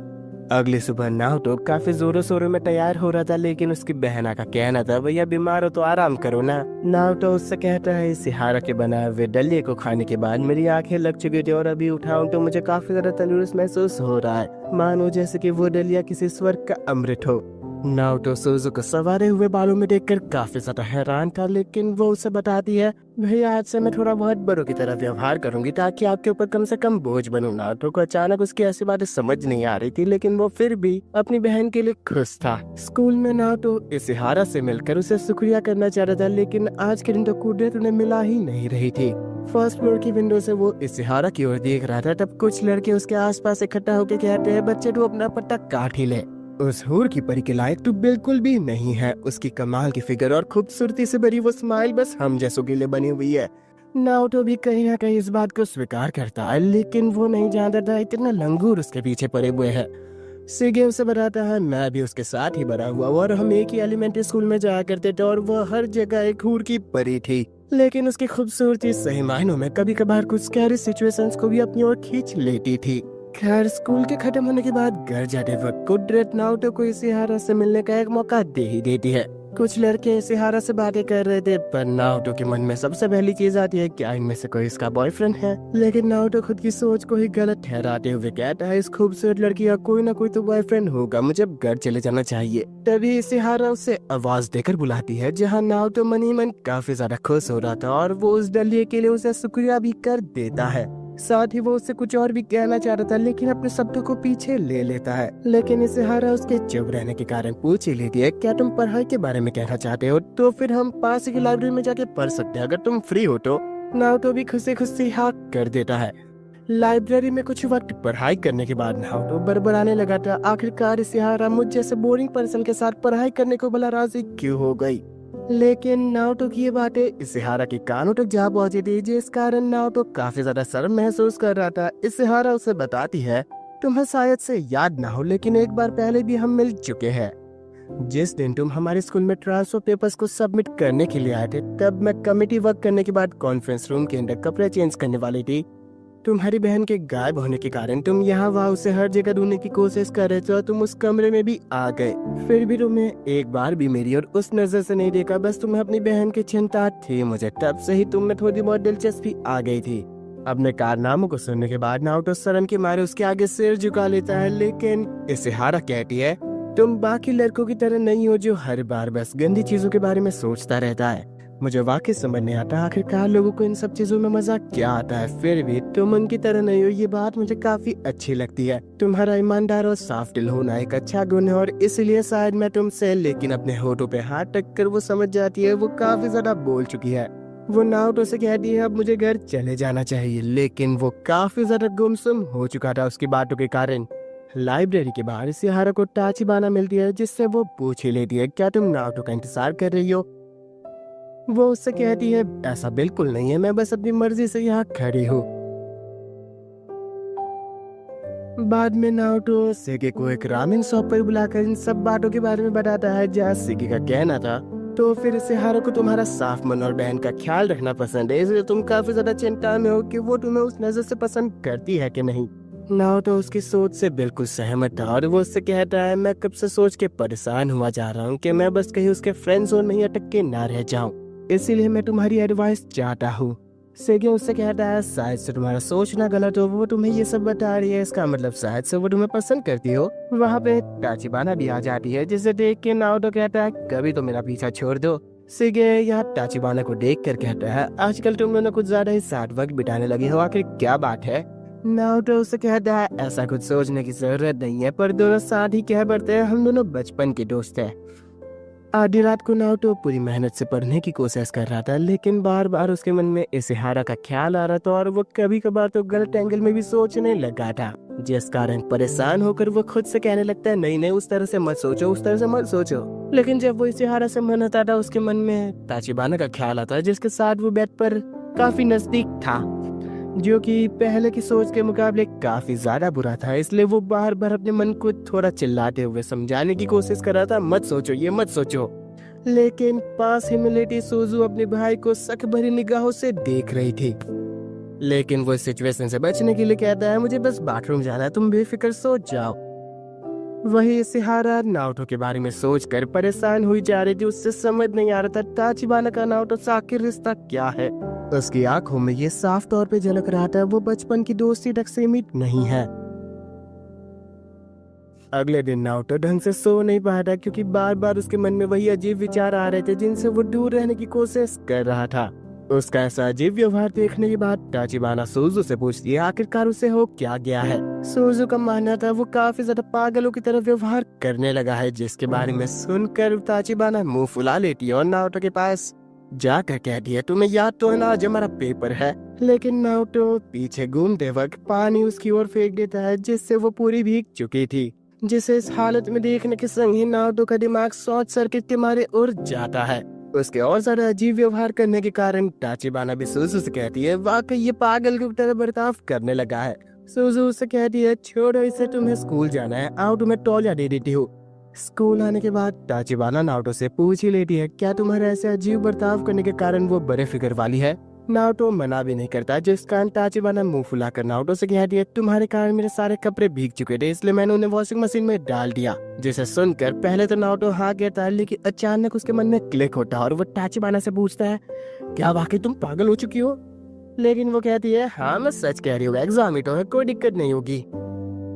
अगली सुबह नाओटो काफी जोरों शोरों में तैयार हो रहा था, लेकिन उसकी बहना का कहना था भैया बीमार हो तो आराम करो ना। नाओटो उससे कहता है सिहारा के बनाए हुए दलिये को खाने के बाद मेरी आंखें लग चुकी थी और अभी उठाऊं तो मुझे काफी ज्यादा तंदुरुस्त महसूस हो रहा है, मानो जैसे कि वो दलिया किसी स्वर्ग का अमृत हो। नाओटो सुजू को सवारे हुए बालों में देखकर काफी ज्यादा हैरान था, लेकिन वो उसे बताती है भैया आज से मैं थोड़ा बहुत बड़ों की तरह व्यवहार करूंगी ताकि आपके ऊपर कम से कम बोझ बनूं। नाओटो को अचानक उसकी ऐसी बातें समझ नहीं आ रही थी, लेकिन वो फिर भी अपनी बहन के लिए खुश था। स्कूल में नाओटो इसिहारा से मिलकर उसे शुक्रिया करना चाह रहा था, लेकिन आज के दिन तो कुदरत उन्हें मिला ही नहीं रही थी। फर्स्ट फ्लोर की विंडो से वो इसिहारा की ओर देख रहा था, तब कुछ लड़के उसके आसपास इकट्ठा होकर कहते हैं बच्चे तू अपना पट्टा काट ही ले, उस हूर की परी के लायक तो बिल्कुल भी नहीं है। उसकी कमाल की फिगर और खूबसूरती से भरी वो स्माइल बस हम जैसों के लिए बनी हुई है। नाओटो भी कहीं ना कहीं इस बात को स्वीकार करता है, लेकिन वो नहीं जानता था इतना लंगूर उसके पीछे पड़े हुए हैं। सिगे उसे बताता है मैं भी उसके साथ ही बड़ा हुआ और हम एक ही एलिमेंट्री स्कूल में जाया करते थे और वो हर जगह एक हूर की परी थी, लेकिन उसकी खूबसूरती सही मायनों में कभी कभार कुछ स्कैरी सिचुएशंस को भी अपनी ओर खींच लेती थी। खैर स्कूल के खत्म होने के बाद घर जाते वक्त कुदरत नाओटो को इसिहारा से मिलने का एक मौका दे ही देती है। कुछ लड़के इसिहारा से बातें कर रहे थे, पर नाओटो के मन में सबसे पहली चीज आती है क्या इनमें से कोई इसका बॉयफ्रेंड है, लेकिन नाओटो खुद की सोच को ही गलत ठहराते हुए कहता है इस खूबसूरत लड़की का कोई ना कोई तो बॉयफ्रेंड होगा, मुझे अब घर चले जाना चाहिए। तभी इसिहारा उसे आवाज देकर बुलाती है, जहाँ नाओटो मन ही मन काफी ज्यादा खुश हो रहा था और वो उस दलिये के लिए उसे शुक्रिया भी कर देता है। साथ ही वो उससे कुछ और भी कहना चाह रहा था, लेकिन अपने शब्दों को पीछे ले लेता है। लेकिन इसिहारा उसके चुप रहने के कारण पूछ ही लेती है क्या तुम पढ़ाई के बारे में कहना चाहते हो, तो फिर हम पास की लाइब्रेरी में जाके पढ़ सकते हैं अगर तुम फ्री हो तो। नाओटो भी खुशी खुशी हाँ कर देता है। लाइब्रेरी में कुछ वक्त पढ़ाई करने के बाद नाओटो बड़बड़ाने लगा था आखिरकार इसिहारा मुझ जैसे बोरिंग पर्सन के साथ पढ़ाई करने को भला राजी क्यों हो गई। लेकिन नाओटो की ये बातें इसिहारा के कानों तक जा पहुंची थी, जिस कारण नाओटो काफी ज्यादा शर्म महसूस कर रहा था। इसिहारा उसे बताती है तुम्हें शायद से याद ना हो, लेकिन एक बार पहले भी हम मिल चुके हैं। जिस दिन तुम हमारे स्कूल में ट्रांसफर पेपर्स को सबमिट करने के लिए आए थे, तब मैं कमेटी वर्क करने के बाद कॉन्फ्रेंस रूम के अंदर कपड़े चेंज करने वाली थी। तुम्हारी बहन के गायब होने के कारण तुम यहाँ वहाँ उसे हर जगह ढूंढने की कोशिश कर रहे थे और तुम उस कमरे में भी आ गए, फिर भी तुम्हें एक बार भी मेरी और उस नजर से नहीं देखा, बस तुम्हें अपनी बहन की चिंता थी। मुझे तब से ही तुम में थोड़ी बहुत दिलचस्पी आ गई थी। अपने कारनामों को सुनने के बाद नाओटो शर्म के मारे उसके आगे सिर झुका लेता है, लेकिन इसिहारा कहती है तुम बाकी लड़कों की तरह नहीं हो जो हर बार बस गंदी चीजों के बारे में सोचता रहता है। मुझे वाकई समझ नहीं आता आखिरकार लोगों को इन सब चीजों में मजा क्या आता है, फिर भी तुम उनकी तरह नहीं हो, ये बात मुझे काफी अच्छी लगती है। तुम्हारा ईमानदार और साफ दिल होना एक अच्छा गुण है और इसलिए शायद मैं तुमसे, लेकिन अपने होठों पे हाथ रख कर वो समझ जाती है वो काफी ज्यादा बोल चुकी है। वो नाओटो से कहती है अब मुझे घर चले जाना चाहिए, लेकिन वो काफी ज्यादा गुमसुम हो चुका था उसकी बातों के कारण। लाइब्रेरी के बाहर इसिहारा को ताचिबाना मिलती है, जिससे वो पूछ ही लेती है क्या तुम नाओटो का इंतजार कर रही हो। वो उससे कहती है, ऐसा बिल्कुल नहीं है, मैं बस अपनी मर्जी से यहाँ खड़ी हूँ। बाद में नाओटो सेगे को एक रामेन शॉप पर बुलाकर इन सब बातों के बारे में बताता है, जहाँ सेगे का कहना था, तो फिर सिहारा को तुम्हारा साफ मन और बहन का ख्याल रखना पसंद है, इसलिए तुम काफी ज्यादा चिंता में हो कि वो तुम्हें उस नजर से पसंद करती है कि नहीं। नाओटो उसकी सोच से बिल्कुल सहमत था और वो उससे कहता है, मैं कब से सोच के परेशान हुआ जा रहा हूँ कि मैं बस कहीं उसके फ्रेंड जोन में ही अटक के ना रह जाऊँ, इसीलिए मैं तुम्हारी एडवाइस चाहता हूँ। सेगे उससे कहता है, शायद से तुम्हारा सोचना गलत हो, वो तुम्हें ये सब बता रही है, इसका मतलब शायद से वो तुम्हें पसंद करती हो। वहाँ पे टाचिबाना भी आ जाती है, जिसे देख के नाओटो कहता है, कभी तो मेरा पीछा छोड़ दो। सेगे यहाँ टाचिबाना को देख कर कहता है, आजकल तुम दोनों कुछ ज्यादा ही साथ वक्त बिताने लगे हो, आखिर क्या बात है। नाओटो उससे कहता है, ऐसा कुछ सोचने की जरूरत नहीं है, पर दोनों साथ ही कह पड़ते हैं, हम दोनों बचपन के दोस्त हैं। आधी रात को नाओटो पूरी मेहनत से पढ़ने की कोशिश कर रहा था, लेकिन बार बार उसके मन में इसेहारा का ख्याल आ रहा था और वो कभी कभार तो गलत एंगल में भी सोचने लगा था, जिस कारण परेशान होकर वो खुद से कहने लगता है, नहीं नहीं, उस तरह से मत सोचो, उस तरह से मत सोचो। लेकिन जब वो इसेहारा से मन होता था, उसके मन में ताचिबाना का ख्याल आता, जिसके साथ वो बेड पर काफी नजदीक था, जो कि पहले की सोच के मुकाबले काफी ज्यादा बुरा था। इसलिए वो बार बार अपने मन को थोड़ा चिल्लाते हुए समझाने की कोशिश कर रहा था, मत सोचो, ये मत सोचो। लेकिन पास ही मिलेटी सूजू अपने भाई को शक भरी निगाहों से देख रही थी, लेकिन वो इस सिचुएशन से बचने के लिए कहता है, मुझे बस बाथरूम जाना है, तुम बेफिक्र सो जाओ। वही सिहारा नाओटो के बारे में सोचकर परेशान हुई जा रही थी, उससे समझ नहीं आ रहा था ताचिबाना का नाओटो से आखिर रिश्ता क्या है। उसकी आंखों में ये साफ तौर पे झलक रहा था, वो बचपन की दोस्ती तक सीमित नहीं है। अगले दिन नाओटो ढंग से सो नहीं पाया था, क्योंकि बार बार उसके मन में वही अजीब विचार आ रहे थे, जिनसे वो दूर रहने की कोशिश कर रहा था। उसका ऐसा अजीब व्यवहार देखने के बाद ताचिबाना सूजू से पूछती है, आखिरकार उसे हो क्या गया है। सूजू का मानना था वो काफी ज्यादा पागलों की तरह व्यवहार करने लगा है, जिसके बारे में सुनकर ताचिबाना मुंह फुला लेती है और नाओटो के पास जाकर कहती है, तुम्हें याद तो है ना, आज हमारा पेपर है। लेकिन नाओटो पीछे घूमते वक्त पानी उसकी ओर फेंक देता है, जिससे वो पूरी भीग चुकी थी, जिसे इस हालत में देखने के संग ही नाओटो का दिमाग शॉर्ट सर्किट के मारे उड़ जाता है। उसके और ज्यादा अजीब व्यवहार करने के कारण ताचिबाना भी सूजू से कहती है, वाकई ये पागल की तरह बर्ताव करने लगा है। सूजू से कहती है, छोड़ो इसे, तुम्हें स्कूल जाना है, आओ तुम्हें तौलिया दे देती हूँ। स्कूल आने के बाद ताचिबाना नाओटो से पूछ ही लेती है, क्या तुम्हारे ऐसे अजीब बर्ताव करने के कारण वो बड़े फिक्र वाली है। नाओटो मना भी नहीं करता, जिस कारण ताचिबाना मुंह फुलाकर नाओटो से कहती है, तुम्हारे कारण मेरे सारे कपड़े भीग चुके थे, इसलिए मैंने उन्हें वॉशिंग मशीन में डाल दिया। जिसे सुनकर पहले तो नाओटो हाँ कहता है, लेकिन अचानक उसके मन में क्लिक होता है और वो ताचिबाना से पूछता है, क्या वाकई तुम पागल हो चुकी हो। लेकिन वो कहती है, हाँ मैं सच कह रही हूँ, एग्जाम ही तो है, कोई दिक्कत नहीं होगी।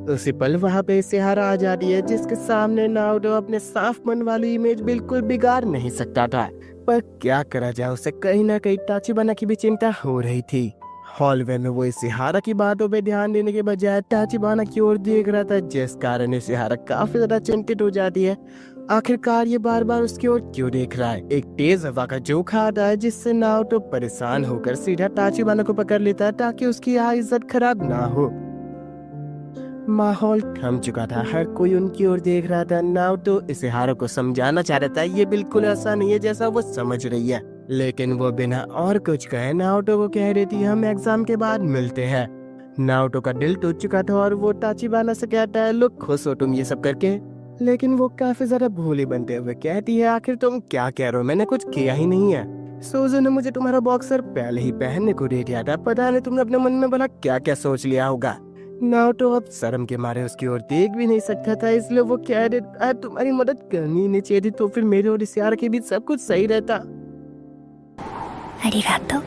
उसी पल वहाँ पे सिहारा आ जाती है, जिसके सामने नाओटो अपने साफ मन वाली इमेज बिल्कुल बिगाड़ नहीं सकता था, पर क्या करा जाए, उसे कहीं ना कहीं ताचिबाना की भी चिंता हो रही थी। हॉलवे में वो सिहारा की बातों पे ध्यान देने के बजाय ताचिबाना की ओर देख रहा था, जिस कारण सिहारा काफी ज्यादा चिंतित हो जाती है। आखिरकार ये बार बार उसकी ओर क्यों देख रहा है। एक तेज हवा का झोंका आता है, जिससे नाओटो परेशान होकर सीधा ताचिबाना को पकड़ लेता है, ताकि उसकी इज्जत खराब ना हो। माहौल थम चुका था, हर कोई उनकी ओर देख रहा था। नाओटो इसेहारा को समझाना चाह रहा था, ये बिल्कुल ऐसा नहीं है जैसा वो समझ रही है, लेकिन वो बिना और कुछ कहे नाओटो को कह रही थी, हम एग्जाम के बाद मिलते हैं। नाओटो का दिल टूट चुका था और वो ताचिबाना से कहता है, लोग खुश हो तुम ये सब करके। लेकिन वो काफी ज्यादा भोली बनते हुए कहती है, आखिर तुम क्या कह रहे हो, मैंने कुछ किया ही नहीं है। सूजू ने मुझे तुम्हारा बॉक्सर पहले ही पहनने को दे दिया था, पता नहीं तुमने अपने मन में भला क्या क्या सोच लिया होगा। नाओटो अब शर्म के मारे उसकी ओर देख भी नहीं सकता था, इसलिए वो कह रहे, तुम्हारी मदद करनी नहीं चाहिए थी, तो फिर मेरे और सिहारा के बीच सब कुछ सही रहता। अरिगातो।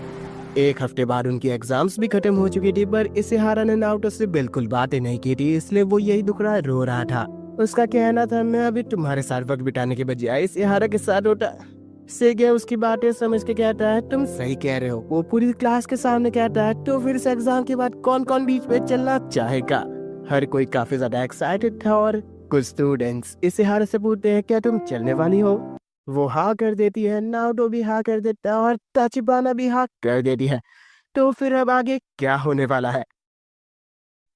एक हफ्ते बाद उनकी एग्जाम्स भी खत्म हो चुकी थी, पर इसेहारा ने नाओटो से बिल्कुल बातें नहीं की थी, इसलिए वो यही दुखड़ा रो रहा था। उसका कहना था, मैं अभी तुम्हारे साथ वक्त बिताने के बजाय इसेहारा के साथ होता। सेगे उसकी बातें समझ के कहता है, तुम सही कह रहे हो। वो पूरी क्लास के सामने कहता है, तो फिर इस एग्जाम के बाद कौन कौन बीच में चलना चाहेगा। हर कोई काफी ज्यादा एक्साइटेड था और कुछ स्टूडेंट्स इसेहारा से पूछते हैं, क्या तुम चलने वाली हो। वो हाँ कर देती है, नाओटो भी हाँ कर देता है और ताचिबाना भी हाँ कर देती है। तो फिर अब आगे क्या होने वाला है।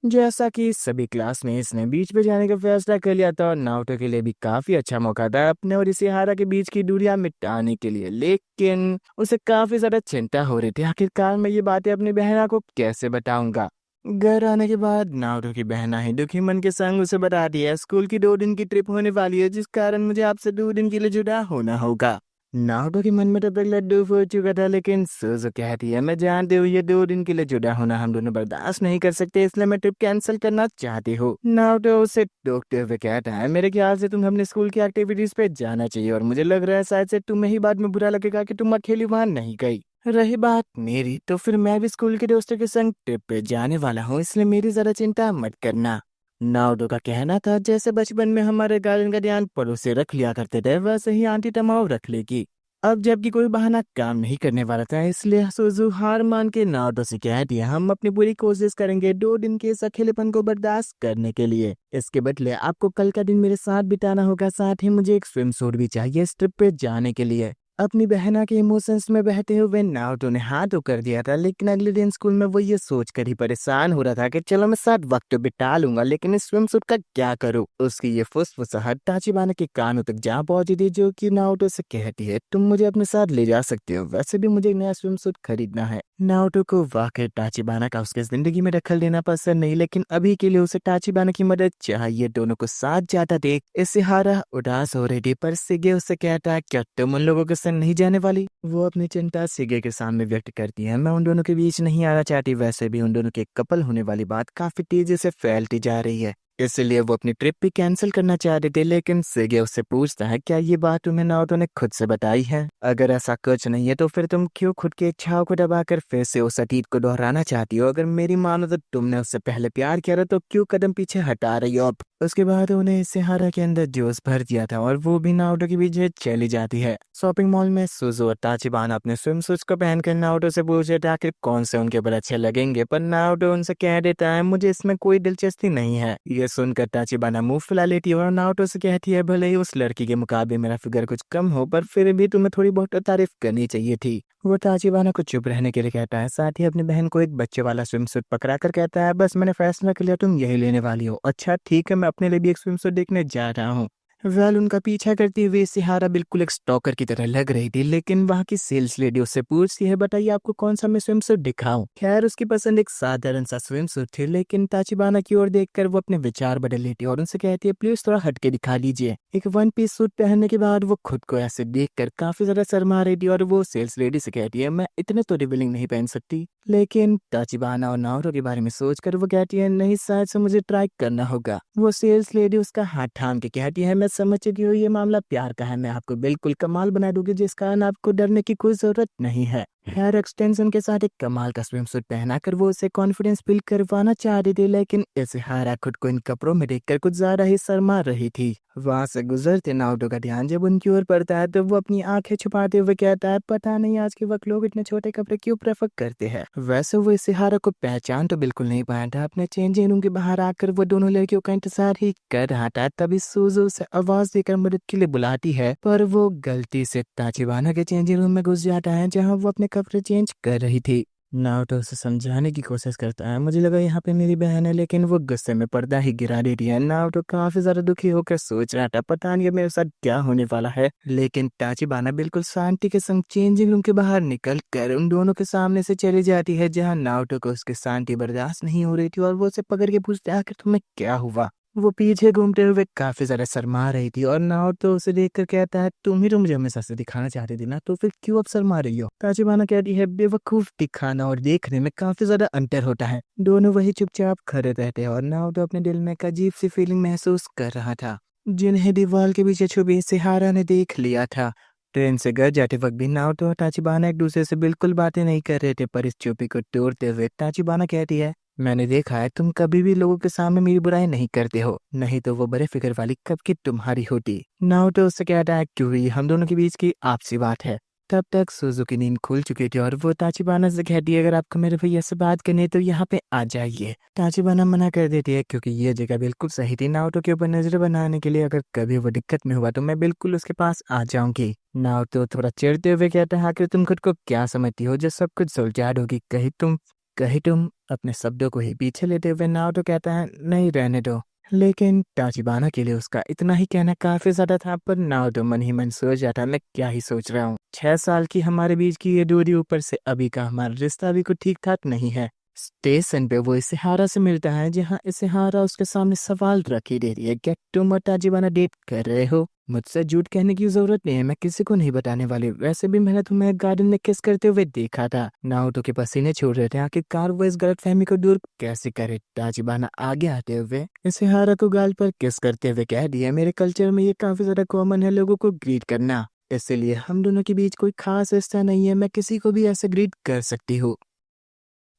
जैसा कि सभी क्लासमेट्स ने बीच पे जाने का फैसला कर लिया था और नारुतो के लिए भी काफी अच्छा मौका था अपने और इशिहारा के बीच की दूरियां मिटाने के लिए, लेकिन उसे काफी ज्यादा चिंता हो रही थी। आखिरकार मैं ये बातें अपनी बहना को कैसे बताऊंगा। घर आने के बाद नारुतो की बहना ही दुखी मन के संग उसे बता दिया स्कूल की 2 दिन की ट्रिप होने वाली है, जिस कारण मुझे आपसे 2 दिन के लिए जुदा होना होगा। नारुतो के मन में तब तक लड्डू फूट चुका था, लेकिन सुजो कहती है मैं जानती हूँ ये 2 दिन के लिए जुदा होना हम दोनों बर्दाश्त नहीं कर सकते, इसलिए मैं ट्रिप कैंसिल करना चाहती हूँ। नारुतो उसे टोकते हुए कहता है मेरे ख्याल से तुम अपने स्कूल की एक्टिविटीज पे जाना चाहिए और मुझे लग रहा है शायद से तुम्हें ही बाद में बुरा लगेगा कि तुम अकेली वहां नहीं गई। रही बात मेरी, तो फिर मैं भी स्कूल के दोस्तों के संग ट्रिप पे जाने वाला हूँ, इसलिए मेरी जरा चिंता मत करना। नारुतो का कहना था जैसे बचपन में हमारे गार्डन का ध्यान पड़ोस से रख लिया करते थे वैसे ही आंटी तमाव रख लेगी। अब जबकि कोई बहाना काम नहीं करने वाला था, इसलिए सुजू हार मान के नारुतो से कह दिया हम अपनी पूरी कोशिश करेंगे 2 दिन के इस अकेलेपन को बर्दाश्त करने के लिए। इसके बदले आपको कल का दिन मेरे साथ बिताना होगा, साथ ही मुझे एक स्विम सूट भी चाहिए इस ट्रिप पे जाने के लिए। अपनी बहना के इमोशंस में बहते हुए नारुतो ने हाथ तो कर दिया था, लेकिन अगले दिन स्कूल में वो ये सोचकर ही परेशान हो रहा था कि चलो मैं साथ वक्त बिता लूंगा, लेकिन इस स्विम सूट का क्या करूँ। उसकी ये फुसफुसाहट ताचिबाना के कानों तक जा पहुंची थी, जो कि नारुतो से कहती है तुम मुझे अपने साथ ले जा सकते हो, वैसे भी मुझे एक नया स्विम सूट खरीदना है। नारुतो को वाकई ताचिबाना का उसके जिंदगी में दखल देना पसंद नहीं, लेकिन अभी के लिए उसे ताचिबाना की मदद चाहिए। दोनों को साथ जाता देख इशिहारा उदास हो रही थी, पर सिगे उससे कहता है क्या तुम उन लोगों के संग नहीं जाने वाली। वो अपनी चिंता सिगे के सामने व्यक्त करती है मैं उन दोनों के बीच नहीं आना चाहती, वैसे भी उन दोनों के कपल होने वाली बात काफी तेजी से फैलती जा रही है, इसलिए वो अपनी ट्रिप भी कैंसिल करना चाहते थे। लेकिन सिगे उससे पूछता है क्या ये बात तुम्हें नारुतो ने खुद से बताई है? अगर ऐसा कुछ नहीं है तो फिर तुम क्यों खुद की इच्छाओं को दबाकर फिर से उस अतीत को दोहराना चाहती हो? अगर मेरी मानो तो तुमने उससे पहले प्यार किया था, तो क्यों कदम पीछे हटा रही हो अब? उसके बाद उन्हें इशिहारा के अंदर जोश भर दिया था और वो भी नारुतो के पीछे चली जाती है। शॉपिंग मॉल में सुजो और ताचिबाना अपने स्विम सूट्स को पहनकर नारुतो से पूछ रहे थे आखिर कौन से उनके ऊपर अच्छे लगेंगे, पर नारुतो उनसे कह देता है मुझे इसमें कोई दिलचस्पी नहीं है। ये सुनकर ताचिबाना मुंह फुला लेती है और नारुतो से कहती है भले ही उस लड़की के मुकाबले मेरा फिगर कुछ कम हो, पर फिर भी तुम्हें थोड़ी बहुत तारीफ करनी चाहिए थी। वो ताचिबाना को चुप रहने के लिए कहता है, साथ ही अपनी बहन को एक बच्चे वाला स्विम सूट पकड़ा कर कहता है बस मैंने फैसला कर लिया तुम यही लेने वाली हो। अच्छा ठीक है, मैं अपने लिए भी एक स्विम सूट देखने जा रहा हूँ। वेल उनका पीछा करते हुए इशिहारा बिल्कुल एक स्टॉकर की तरह लग रही थी, लेकिन वहाँ की सेल्स लेडी उससे पूछती है बताइए आपको कौन सा मैं स्विम सूट दिखाऊं। खैर उसकी पसंद एक साधारण सा स्विम सूट थी, लेकिन ताचिबाना की ओर देखकर वो अपने विचार बदल लेती है और उनसे कहती है प्लीज थोड़ा हटके दिखा लीजिए। एक 1 पीस सूट पहनने के बाद वो खुद को ऐसे देखकर काफी ज्यादा शर्मा रही थी और वो सेल्स लेडी से कहती है मैं इतने तो रिवीलिंग नहीं पहन सकती। लेकिन ताचिबाना और नारुतो के बारे में सोचकर वो कहती है नहीं शायद से मुझे ट्राई करना होगा। वो सेल्स लेडी उसका हाथ थाम के कहती है मैं समझ चुकी हूँ ये मामला प्यार का है, मैं आपको बिल्कुल कमाल बना दूंगी जिस कारण आपको डरने की कोई जरूरत नहीं है। हेयर एक्सटेंशन के साथ एक कमाल का स्विम सूट पहनाकर वो उसे कॉन्फिडेंस बिल्ड करवाना चाह रही थी, लेकिन इशिहारा खुद को इन कपड़ों में देखकर कुछ ज्यादा ही शर्मा रही थी। वहां से गुजरते नारुतो का ध्यान जब उनकी ओर पड़ता है तो वो अपनी आंखें छुपाते हुए कहता है पता नहीं आज के वक्त लोग इतने छोटे कपड़े क्यों प्रेफर करते हैं। वैसे वो इशिहारा को पहचान तो बिल्कुल नहीं पाया था। अपने चेंजिंग रूम के बाहर आकर वो दोनों लड़कियों का इंतजार ही कर रहा था, तभी सुजो से आवाज देकर मदद के लिए बुलाती है, पर वो गलती से ताचिबाना के चेंजिंग रूम में घुस जाता है जहाँ वो अपने कपड़े चेंज कर रही थी। नारुतो उसे समझाने की कोशिश करता है मुझे लगा यहाँ पे मेरी बहन है, लेकिन वो गुस्से में पर्दा ही गिरा देती है। नारुतो काफी ज्यादा दुखी होकर सोच रहा था पता नहीं अब मेरे साथ क्या होने वाला है, लेकिन ताचिबाना बिल्कुल शांति के संग चेंजिंग रूम के बाहर निकल कर उन दोनों के सामने से चली जाती है, जहाँ नारुतो को उसकी शांति बर्दाश्त नहीं हो रही थी और वो उसे पकड़ के पूछता है आखिर तुम्हें क्या हुआ। वो पीछे घूमते हुए काफी ज्यादा शर्मा रही थी और नारुतो उसे देखकर कहता है तुम ही तो मुझे हमेशा से दिखाना चाहती थी ना, तो फिर क्यों अब शर्मा रही हो? ताचिबाना कहती है बेवकूफ दिखाना और देखने में काफी ज्यादा अंतर होता है। दोनों वही चुपचाप खड़े रहते हैं और नारुतो अपने दिल में एक अजीब सी फीलिंग महसूस कर रहा था, जिन्हें दीवार के पीछे छुपी इशिहारा ने देख लिया था। ट्रेन से घर जाते वक्त भी नारुतो और ताचिबाना एक दूसरे से बिल्कुल बातें नहीं कर रहे थे, पर इस चुप्पी को तोड़ते हुए ताचिबाना कहती है मैंने देखा है तुम कभी भी लोगों के सामने मेरी बुराई नहीं करते हो, नहीं तो वो बड़े फिक्र वाली कब की तुम्हारी होती। नारुतो उससे कहता है क्यों ही हम दोनों के बीच की आपसी बात है। तब तक सुजो की नींद खुल चुकी थी और वो ताचिबाना से कहती है अगर आपको मेरे भैया से बात करनी है तो यहाँ पे आ जाइए। ताचिबाना मना कर देती है क्योंकि ये जगह बिल्कुल सही थी नारुतो के ऊपर नजर बनाने के लिए, अगर कभी वो दिक्कत में हुआ तो मैं बिल्कुल उसके पास आ जाऊंगी। नारुतो थोड़ा चिढ़ते हुए कहता है आखिर तुम खुद को क्या समझती हो जो सब कुछ सुलझा दोगी, कहीं तुम कहीं तुम अपने शब्दों को ही पीछे लेते हुए नाओटो कहता है नहीं रहने दो। लेकिन ताचिबाना के लिए उसका इतना ही कहना काफी ज्यादा था, पर नाओटो मन ही मन सोच जाता मैं क्या ही सोच रहा हूँ। 6 साल की हमारे बीच की ये दूरी, ऊपर से अभी का हमारा रिश्ता भी कुछ ठीक ठाक नहीं है। स्टेशन पे वो इसेहारा से मिलता है, जहाँ इसेहारा उसके सामने सवाल रख ही देती है, क्या तुम और ताजिबाना डेट कर रहे हो? मुझसे झूठ कहने की जरूरत नहीं है, मैं किसी को नहीं बताने वाली। वैसे भी मैंने तुम्हें गार्डन में किस करते हुए देखा था। नाओटो के पसीने छूट रहे थे, आखिरकार वो इस गलतफहमी को दूर कैसे करे। ताजिबाना आगे आते हुए इसेहारा को गाल पर किस करते हुए कह दिया, मेरे कल्चर में ये काफी ज्यादा कॉमन है लोगों को ग्रीट करना, इसलिए हम दोनों के बीच कोई खास रिश्ता नहीं है, मैं किसी को भी ऐसे ग्रीट कर सकती हूँ।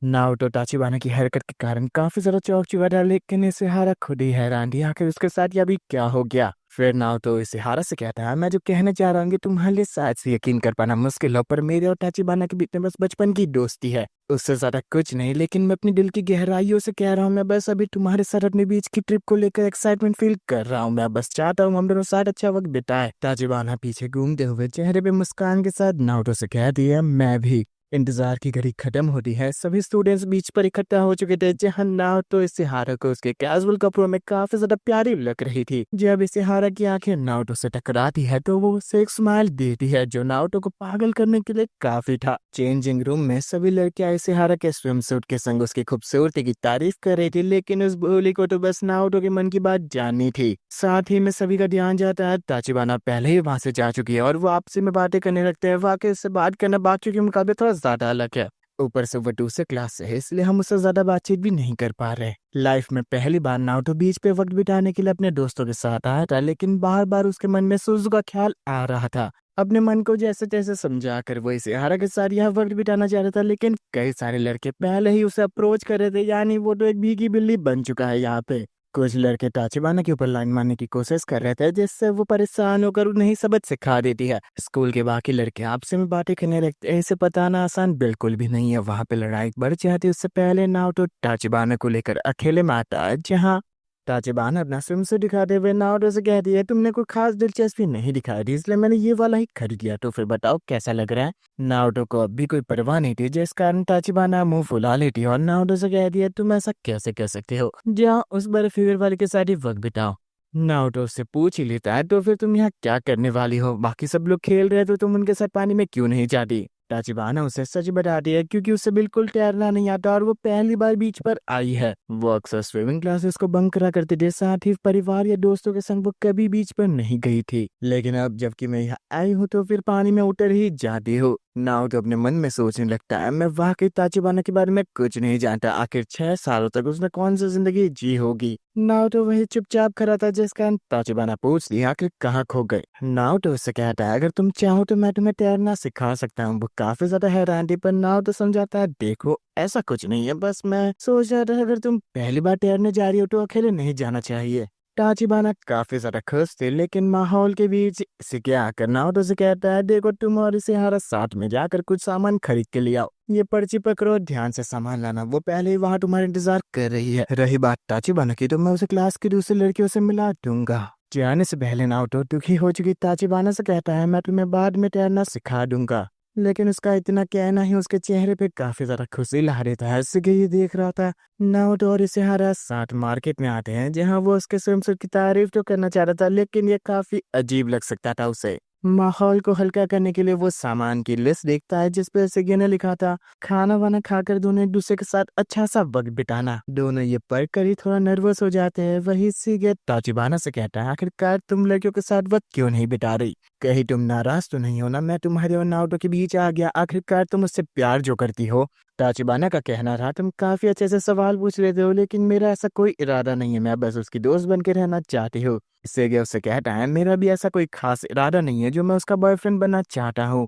नाओटो ताचिबाना की हरकत के कारण काफी ज्यादा चौंक चुका था, लेकिन इसेहारा खुद ही हैरान थी आखिर उसके साथ ये अभी क्या हो गया। फिर नाओटो इसेहारा से कहता है, मैं जो कहना चाह रहा हूँ कि तुम्हारे लिए शायद से यकीन कर पाना मुश्किल हो, पर मेरे और ताचिबाना के बीच में बस बचपन की दोस्ती है, उससे ज्यादा कुछ नहीं। लेकिन मैं अपनी दिल की गहराइयों से कह रहा हूँ, मैं बस अभी तुम्हारे साथ अपने बीच की ट्रिप को लेकर एक्साइटमेंट फील कर रहा हूँ। मैं बस चाहता हूँ हम दोनों साथ अच्छा वक्त बिताए। ताचिबाना पीछे घूमते हुए चेहरे पे मुस्कान के साथ नाओटो से कह दिया, मैं भी। इंतजार की घड़ी खत्म होती है, सभी स्टूडेंट्स बीच पर इकट्ठा हो चुके थे, जहां नाओटो इसेहारा को उसके कैजुअल कपड़ों में काफी ज्यादा प्यारी लग रही थी। जब इसेहारा की आंखें नाओटो से टकराती है तो वो उसे एक स्माइल देती है, जो नाओटो को पागल करने के लिए काफी था। चेंजिंग रूम में सभी लड़कियां इसेहारा के स्विम सूट के संग उसकी खूबसूरती की तारीफ कर रही थी, लेकिन उस भोली को तो बस नाओटो के मन की बात जाननी थी। साथ ही में सभी का ध्यान जाता है, ताचिबाना पहले ही वहां से जा चुकी है और वो आपसे में बातें करने लगते हैं। वाकई उससे बात करना बाकी के मुकाबले थोड़ा ज्यादा अलग है। ऊपर से वो दूसरे क्लास से है, इसलिए हम उससे ज्यादा बातचीत भी नहीं कर पा रहे। लाइफ में पहली बार नाओटो बीच पे वक्त बिताने के लिए अपने दोस्तों के साथ आया था, लेकिन बार बार उसके मन में सुजुकी का ख्याल आ रहा था। अपने मन को जैसे तैसे समझा कर वो इसेहारा के साथ यहाँ वक्त बिताना चाह रहा था, लेकिन कई सारे लड़के पहले ही उसे अप्रोच कर रहे थे, यानी वो तो एक भीगी बिल्ली बन चुका है यहाँ पे। कुछ लड़के ताचिबाना के ऊपर लाइन मारने की कोशिश कर रहे थे, जिससे वो परेशान होकर उन्हें सबक सिखा देती है। स्कूल के बाकी लड़के आपसे में बातें करने लगते हैं, इसे बताना आसान बिल्कुल भी नहीं है। वहां पे लड़ाई बढ़ जाती है, उससे पहले नाओटो ताचिबाना को लेकर अकेले में आता है, जहाँ ताचिबाना अपना स्विमसूट दिखाते हुए नाओटो से कहती है, तुमने कोई खास दिलचस्पी नहीं दिखाई थी, इसलिए मैंने ये वाला ही खरीद लिया, तो फिर बताओ कैसा लग रहा है। नाओटो को अब भी कोई परवाह नहीं थी, जिस कारण ताचिबाना मुंह फुला लेती है और नाओटो से कहती है, तुम ऐसा कैसे कर सकते हो, जहाँ उस बड़े फिगर वाले के साथ ही वक्त बिताओ। नाओटो उससे पूछ ही लेता है, तो फिर तुम यहाँ क्या करने वाली हो? बाकी सब लोग खेल रहे तो तुम उनके साथ पानी में क्यों नहीं जाती? ताचिबाना उसे सच बताती है, क्योंकि उसे बिल्कुल तैरना नहीं आता और वो पहली बार बीच पर आई है। वो अक्सर स्विमिंग क्लासेस को बंक करा करती थी, साथ ही परिवार या दोस्तों के संग वो कभी बीच पर नहीं गई थी। लेकिन अब जबकि मैं यहाँ आई हूँ तो फिर पानी में उतर ही जाती हूँ। नाओटो अपने मन में सोचने लगता है, मैं वाकई ताचिबाना के बारे में कुछ नहीं जानता। आखिर 6 सालों तक उसने कौन सी जिंदगी जी होगी। नाओटो वही चुपचाप खड़ा था, जिस कारण ताचिबाना पूछ लिया आखिर कहाँ खो गए। नाओटो उससे कहता है, अगर तुम चाहो तो मैं तुम्हें तैरना सिखा सकता हूँ। वो काफी ज्यादा हैरान थी, पर नाओटो समझाता है, देखो ऐसा कुछ नहीं है, बस मैं सोच रहा था अगर तुम पहली बार तैरने जा रही हो तो अकेले नहीं जाना चाहिए। ताचिबाना काफी ज्यादा खुश थे, लेकिन माहौल के बीच इसे क्या करना हो तो उसे कहता है, देखो तुम और इसे हमारा साथ में जाकर कुछ सामान खरीद के ले आओ। ये पर्ची पकड़ो, ध्यान से सामान लाना, वो पहले ही वहाँ तुम्हारा इंतजार कर रही है। रही बात ताचिबाना की, तो मैं उसे क्लास की दूसरी लड़कियों से मिला दूंगा। जाने से पहले नाओटो दुखी हो चुकी ताचिबाना से कहता है, मैं तुम्हें बाद में तैरना सिखा दूंगा। लेकिन उसका इतना कहना ही उसके चेहरे पे काफी ज्यादा खुशी ला देता है। इसके ये देख रहा था। नाओटो और इसेहारा साथ मार्केट में आते हैं, जहां वो उसके स्विमसूट की तारीफ तो करना चाह रहा था, लेकिन ये काफी अजीब लग सकता था उसे। माहौल को हल्का करने के लिए वो सामान की लिस्ट देखता है, जिस पे उसे गिने लिखा था, खाना वाना खाकर दोनों एक दूसरे के साथ अच्छा सा वक्त बिताना। दोनों ये पढ़कर ही थोड़ा नर्वस हो जाते हैं। वही सीगेट ताचिबाना से कहता है, आखिरकार तुम लड़कियों के साथ वक्त क्यों नहीं बिता रही? कहीं तुम नाराज तो नहीं हो ना? मैं तुम्हारे और नाओटो के बीच आ गया, आखिरकार तुम उससे प्यार जो करती हो। ताचिबाना का कहना था, तुम काफी अच्छे से सवाल पूछ लेते हो, लेकिन मेरा ऐसा कोई इरादा नहीं है, मैं बस उसकी दोस्त बन के रहना चाहती हूँ। सेगे उससे कहता है, मेरा भी ऐसा कोई खास इरादा नहीं है जो मैं उसका बॉयफ्रेंड बनना चाहता हूँ।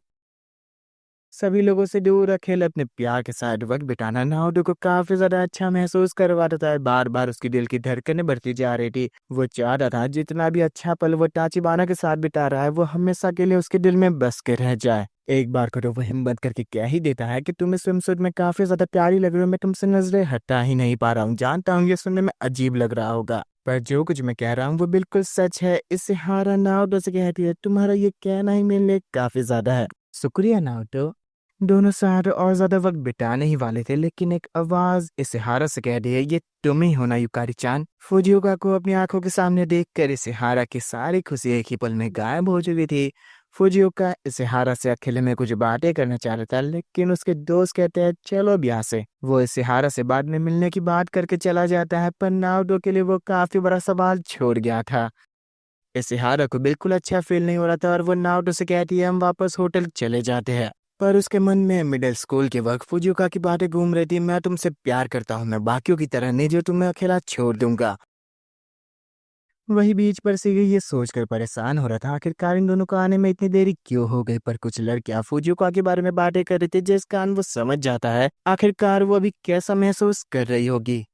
सभी लोगों से दूर अकेले अपने प्यार के साथ वक्त बिताना नाओटो को काफी ज्यादा अच्छा महसूस करवाता था। बार बार उसकी दिल की धड़कनें बढ़ती जा रही थी। वो चाहता था जितना भी अच्छा पल वो ताचिबाना के साथ बिता रहा है, वो हमेशा के लिए उसके दिल में बस के रह जाए। एक बार को तो वो हिम्मत करके कह ही देता है कि तुम इस स्विमसूट में काफी ज्यादा प्यारी लग रही हो, मैं तुमसे नजरें हटा ही नहीं पा रहा हूँ। जानता हूँ ये सुनने में अजीब लग रहा होगा, पर जो कुछ मैं कह रहा हूँ वो बिल्कुल सच है। इससे हारा नाओटो से कहती है, तुम्हारा ये कहना ही मेरे लिए काफी ज्यादा है। शुक्रिया नाओटो। दोनों साथ और ज्यादा वक्त बिताने ही वाले थे, लेकिन एक आवाज इसेहारा से कह रही है, ये तुम ही हो ना युकारी-चान। फुजिओका को अपनी आंखों के सामने देखकर इसेहारा की सारी खुशी एक ही पल में गायब हो चुकी थी। फुजिओका इसेहारा से अकेले में कुछ बातें करना चाह रहा था, लेकिन उसके दोस्त कहते हैं चलो अब यहाँ से। वो इसेहारा से बाद में मिलने की बात करके चला जाता है, पर नारुतो के लिए वो काफी बड़ा सवाल छोड़ गया था। इसेहारा को बिल्कुल अच्छा फील नहीं हो रहा था और वो नारुतो से कहती है हम वापस होटल चले जाते हैं। पर उसके मन में मिडिल स्कूल के वक्त फुजिओका की बातें घूम रही थी, मैं तुमसे प्यार करता हूँ, मैं बाकियों की तरह नहीं जो तुम्हें अकेला छोड़ दूंगा। वही बीच पर से ये सोचकर परेशान हो रहा था आखिरकार इन दोनों को आने में इतनी देरी क्यों हो गई। पर कुछ लड़कियां फुजिओका के बारे में बातें कर रही थी, जिस कारण वो समझ जाता है आखिरकार वो अभी कैसा महसूस कर रही होगी।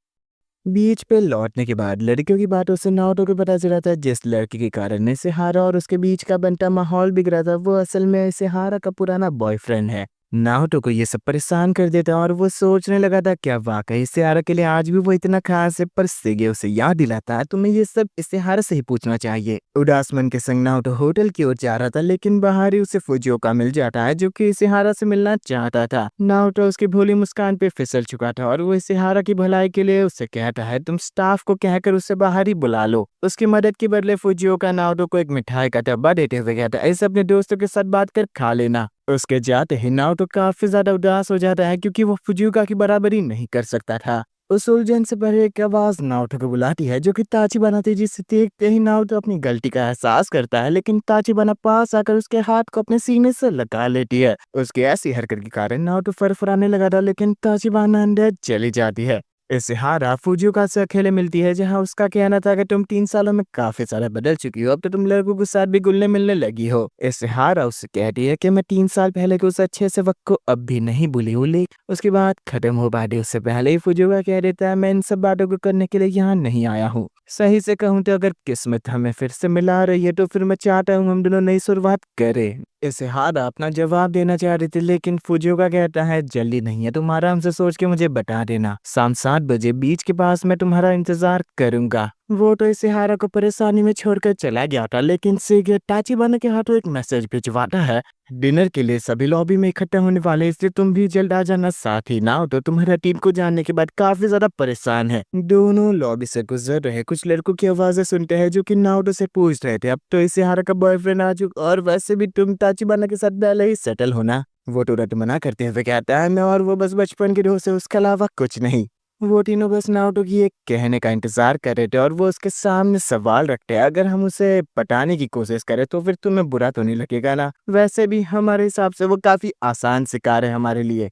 बीच पे लौटने के बाद लड़कियों की बातों से नारुतो को पता चला था जिस लड़की के कारण इसेहारा और उसके बीच का बनता माहौल बिगड़ा था वो असल में इसेहारा का पुराना बॉयफ्रेंड है। नारुतो को ये सब परेशान कर देता और वो सोचने लगा था क्या वाकई इसेहारा के लिए आज भी वो इतना खास है। पर सीगे उसे याद दिलाता है तुम्हें ये सब इसेहारा से ही पूछना चाहिए। उदास मन के संग नारुतो होटल की ओर जा रहा था, लेकिन बाहर ही उसे फुजिओका मिल जाता है जो कि इसेहारा से मिलना चाहता था। नारुतो उसकी भोली मुस्कान पे फिसल चुका था और वो इसेहारा की भलाई के लिए उससे कहता है तुम स्टाफ को कहकर उसे बाहर ही बुला लो। उसकी मदद के बदले फुजिओका नारुतो को एक मिठाई का डब्बा देते हुए कहता है इसे अपने दोस्तों के साथ बात कर खा लेना। उसके जाते ही नारुतो काफी ज्यादा उदास हो जाता है क्योंकि वो फुजिओका की बराबरी नहीं कर सकता था। उस उलझन से पहले एक आवाज नारुतो को बुलाती है जो कि ताचिबाना थी, जिसे देखते ही नारुतो अपनी गलती का एहसास करता है, लेकिन ताचिबाना पास आकर उसके हाथ को अपने सीने से लगा लेती है। उसकी ऐसी हरकत के कारण नारुतो फरफराने लगा था, लेकिन ताचिबाना अंदर चली जाती है। इसेहारा फुजिओका से अकेले मिलती है जहां उसका कहना था कि तुम 3 सालों में काफी सारा बदल चुकी हो, अब तो तुम लड़कों के साथ भी घुलने मिलने लगी हो। इसेहारा उससे कहती है कि मैं 3 साल पहले के उस अच्छे से वक्त को अब भी नहीं भूली हूँ, लेकिन उसकी बात खत्म हो पाती उससे पहले ही फुजिओका कह देता है मैं इन सब बातों को करने के लिए यहाँ नहीं आया हूँ। सही से कहूँ तो अगर किस्मत हमें फिर से मिला रही है तो फिर मैं चाहता हूँ हम दोनों नई शुरुआत करें। इसेहारा अपना जवाब देना चाह रही थी, लेकिन फुजिओका कहता है जल्दी नहीं है, तुम आराम से सोच के मुझे बता देना। शाम 7 बजे बीच के पास मैं तुम्हारा इंतजार करूंगा। वो तो इसेहारा को परेशानी में छोड़कर चला गया था, लेकिन सीगे ताचिबाना के हाथों एक मैसेज भिजवाता है डिनर के लिए सभी लॉबी में इकट्ठा होने वाले, इसलिए तुम भी जल्द आ जाना। साथ ही ना तो तुम्हारा टीम को जानने के बाद काफी ज्यादा परेशान है। दोनों लॉबी से गुजर रहे कुछ लड़कों की आवाजें सुनते हैं जो कि नारुतो से पूछ रहे थे अब तो इसेहारा का बॉयफ्रेंड आ चुका और वैसे भी तुम ताचिबाना के साथ पहले ही सेटल होना। वो तुरंत मना करते हुए कहता है मैं और वो बस बचपन के दोस्त है, उसके अलावा कुछ नहीं। वो तीनों बस नारुतो की एक कहने का इंतजार कर रहे थे और वो उसके सामने सवाल रखते हैं अगर हम उसे पटाने की कोशिश करें तो फिर तुम्हें बुरा तो नहीं लगेगा ना? वैसे भी हमारे हिसाब से वो काफी आसान शिकार है हमारे लिए।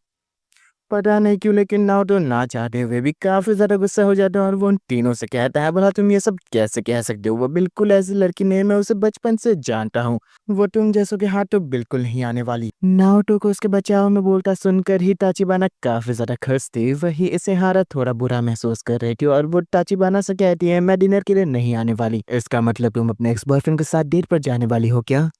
पता नहीं क्यों लेकिन नारुतो ना चाहते हुए भी काफी ज्यादा गुस्सा हो जाता है और वो उन तीनों से कहता है भला तुम ये सब कैसे कह सकते हो, वो बिल्कुल ऐसी लड़की नहीं है, मैं उसे बचपन से जानता हूँ, वो तुम जैसों के हाथ तो बिल्कुल नहीं आने वाली। नारुतो को उसके बचाव में बोलता सुनकर ही ताचिबाना काफी ज्यादा खुश थी। वही इसेहारा थोड़ा बुरा महसूस कर रही थी और वो ताचिबाना से कहती है मैं डिनर के लिए नहीं आने वाली। इसका मतलब तुम अपने एक्स बॉयफ्रेंड के साथ डेट पर जाने वाली हो क्या?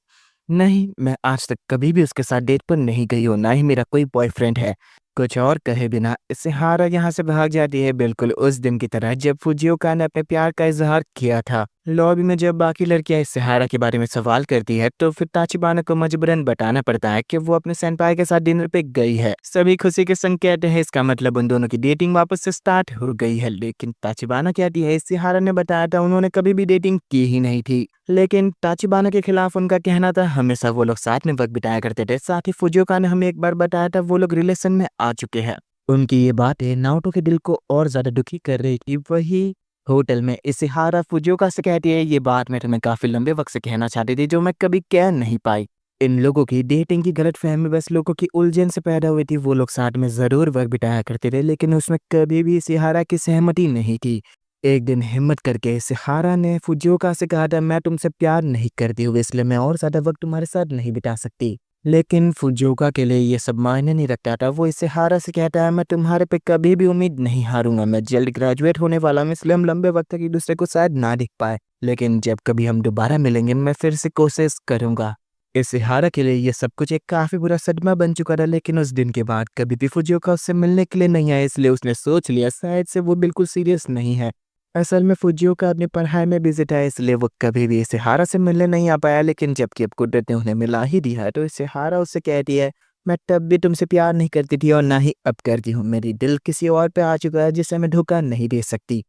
नहीं, मैं आज तक कभी भी उसके साथ डेट पर नहीं गई हूँ, ना ही मेरा कोई बॉयफ्रेंड है। कुछ और कहे बिना इसेहारा यहाँ से भाग जाती है, बिल्कुल उस दिन की तरह जब फुजिओका ने अपने प्यार का इजहार किया था। लॉबी में जब बाकी लड़कियां इसेहारा के बारे में सवाल करती है तो फिर ताचिबाना को मजबूरन बताना पड़ता है कि वो अपने सेनपाई के साथ डिनर पे गई है। सभी खुशी के संग कहते हैं इसका मतलब उन दोनों की डेटिंग वापस से स्टार्ट हो गई है, लेकिन ताचिबाना कहती है इसेहारा ने बताया था उन्होंने कभी भी डेटिंग की ही नहीं थी। लेकिन ताचिबाना के खिलाफ उनका कहना था हमेशा वो लोग साथ में वक्त बिताया करते थे। साथ ही फुजिओका ने हमें एक बार बताया था वो लोग रिलेशन में आ चुके हैं। उनकी ये बातें नारुतो के दिल को और ज्यादा दुखी कर रही थी। वही होटल में इसेहारा फुजिओका से कहती है ये बात मैं तुम्हें काफी लंबे वक्त से कहना चाहती थी जो मैं कभी कह नहीं पाई। इन लोगों की डेटिंग की गलतफहमी बस लोगों की उलझन से पैदा हुई थी। वो लोग साथ में जरूर वक्त बिताया करते थे, लेकिन उसमें कभी भी इसेहारा की सहमति नहीं थी। एक दिन हिम्मत करके इसेहारा ने फुजिओका से कहा था मैं तुमसे प्यार नहीं करती हूँ, इसलिए मैं और ज्यादा वक्त तुम्हारे साथ नहीं बिता सकती। लेकिन फुजिओका के लिए ये सब मायने नहीं रखता था। वो इसेहारा से कहता है मैं तुम्हारे पे कभी भी उम्मीद नहीं हारूंगा, मैं जल्द ग्रेजुएट होने वाला हूँ, इसलिए हम लंबे वक्त तक एक दूसरे को शायद ना दिख पाए, लेकिन जब कभी हम दोबारा मिलेंगे मैं फिर से कोशिश करूंगा। इसेहारा के लिए ये सब कुछ एक काफी बुरा सदमा बन चुका था, लेकिन उस दिन के बाद कभी भी फुजिओका उससे मिलने के लिए नहीं आया, इसलिए उसने सोच लिया शायद से वो बिल्कुल सीरियस नहीं है। असल में फुजिओका अपनी पढ़ाई में बिजी था, इसलिए वो कभी भी इसेहारा से मिलने नहीं आ पाया, लेकिन जबकि अब कुदरत ने उन्हें मिला ही दिया है तो इसेहारा उससे कहती है मैं तब भी तुमसे प्यार नहीं करती थी और ना ही अब करती हूँ। मेरी दिल किसी और पे आ चुका है जिसे मैं धोखा नहीं दे सकती।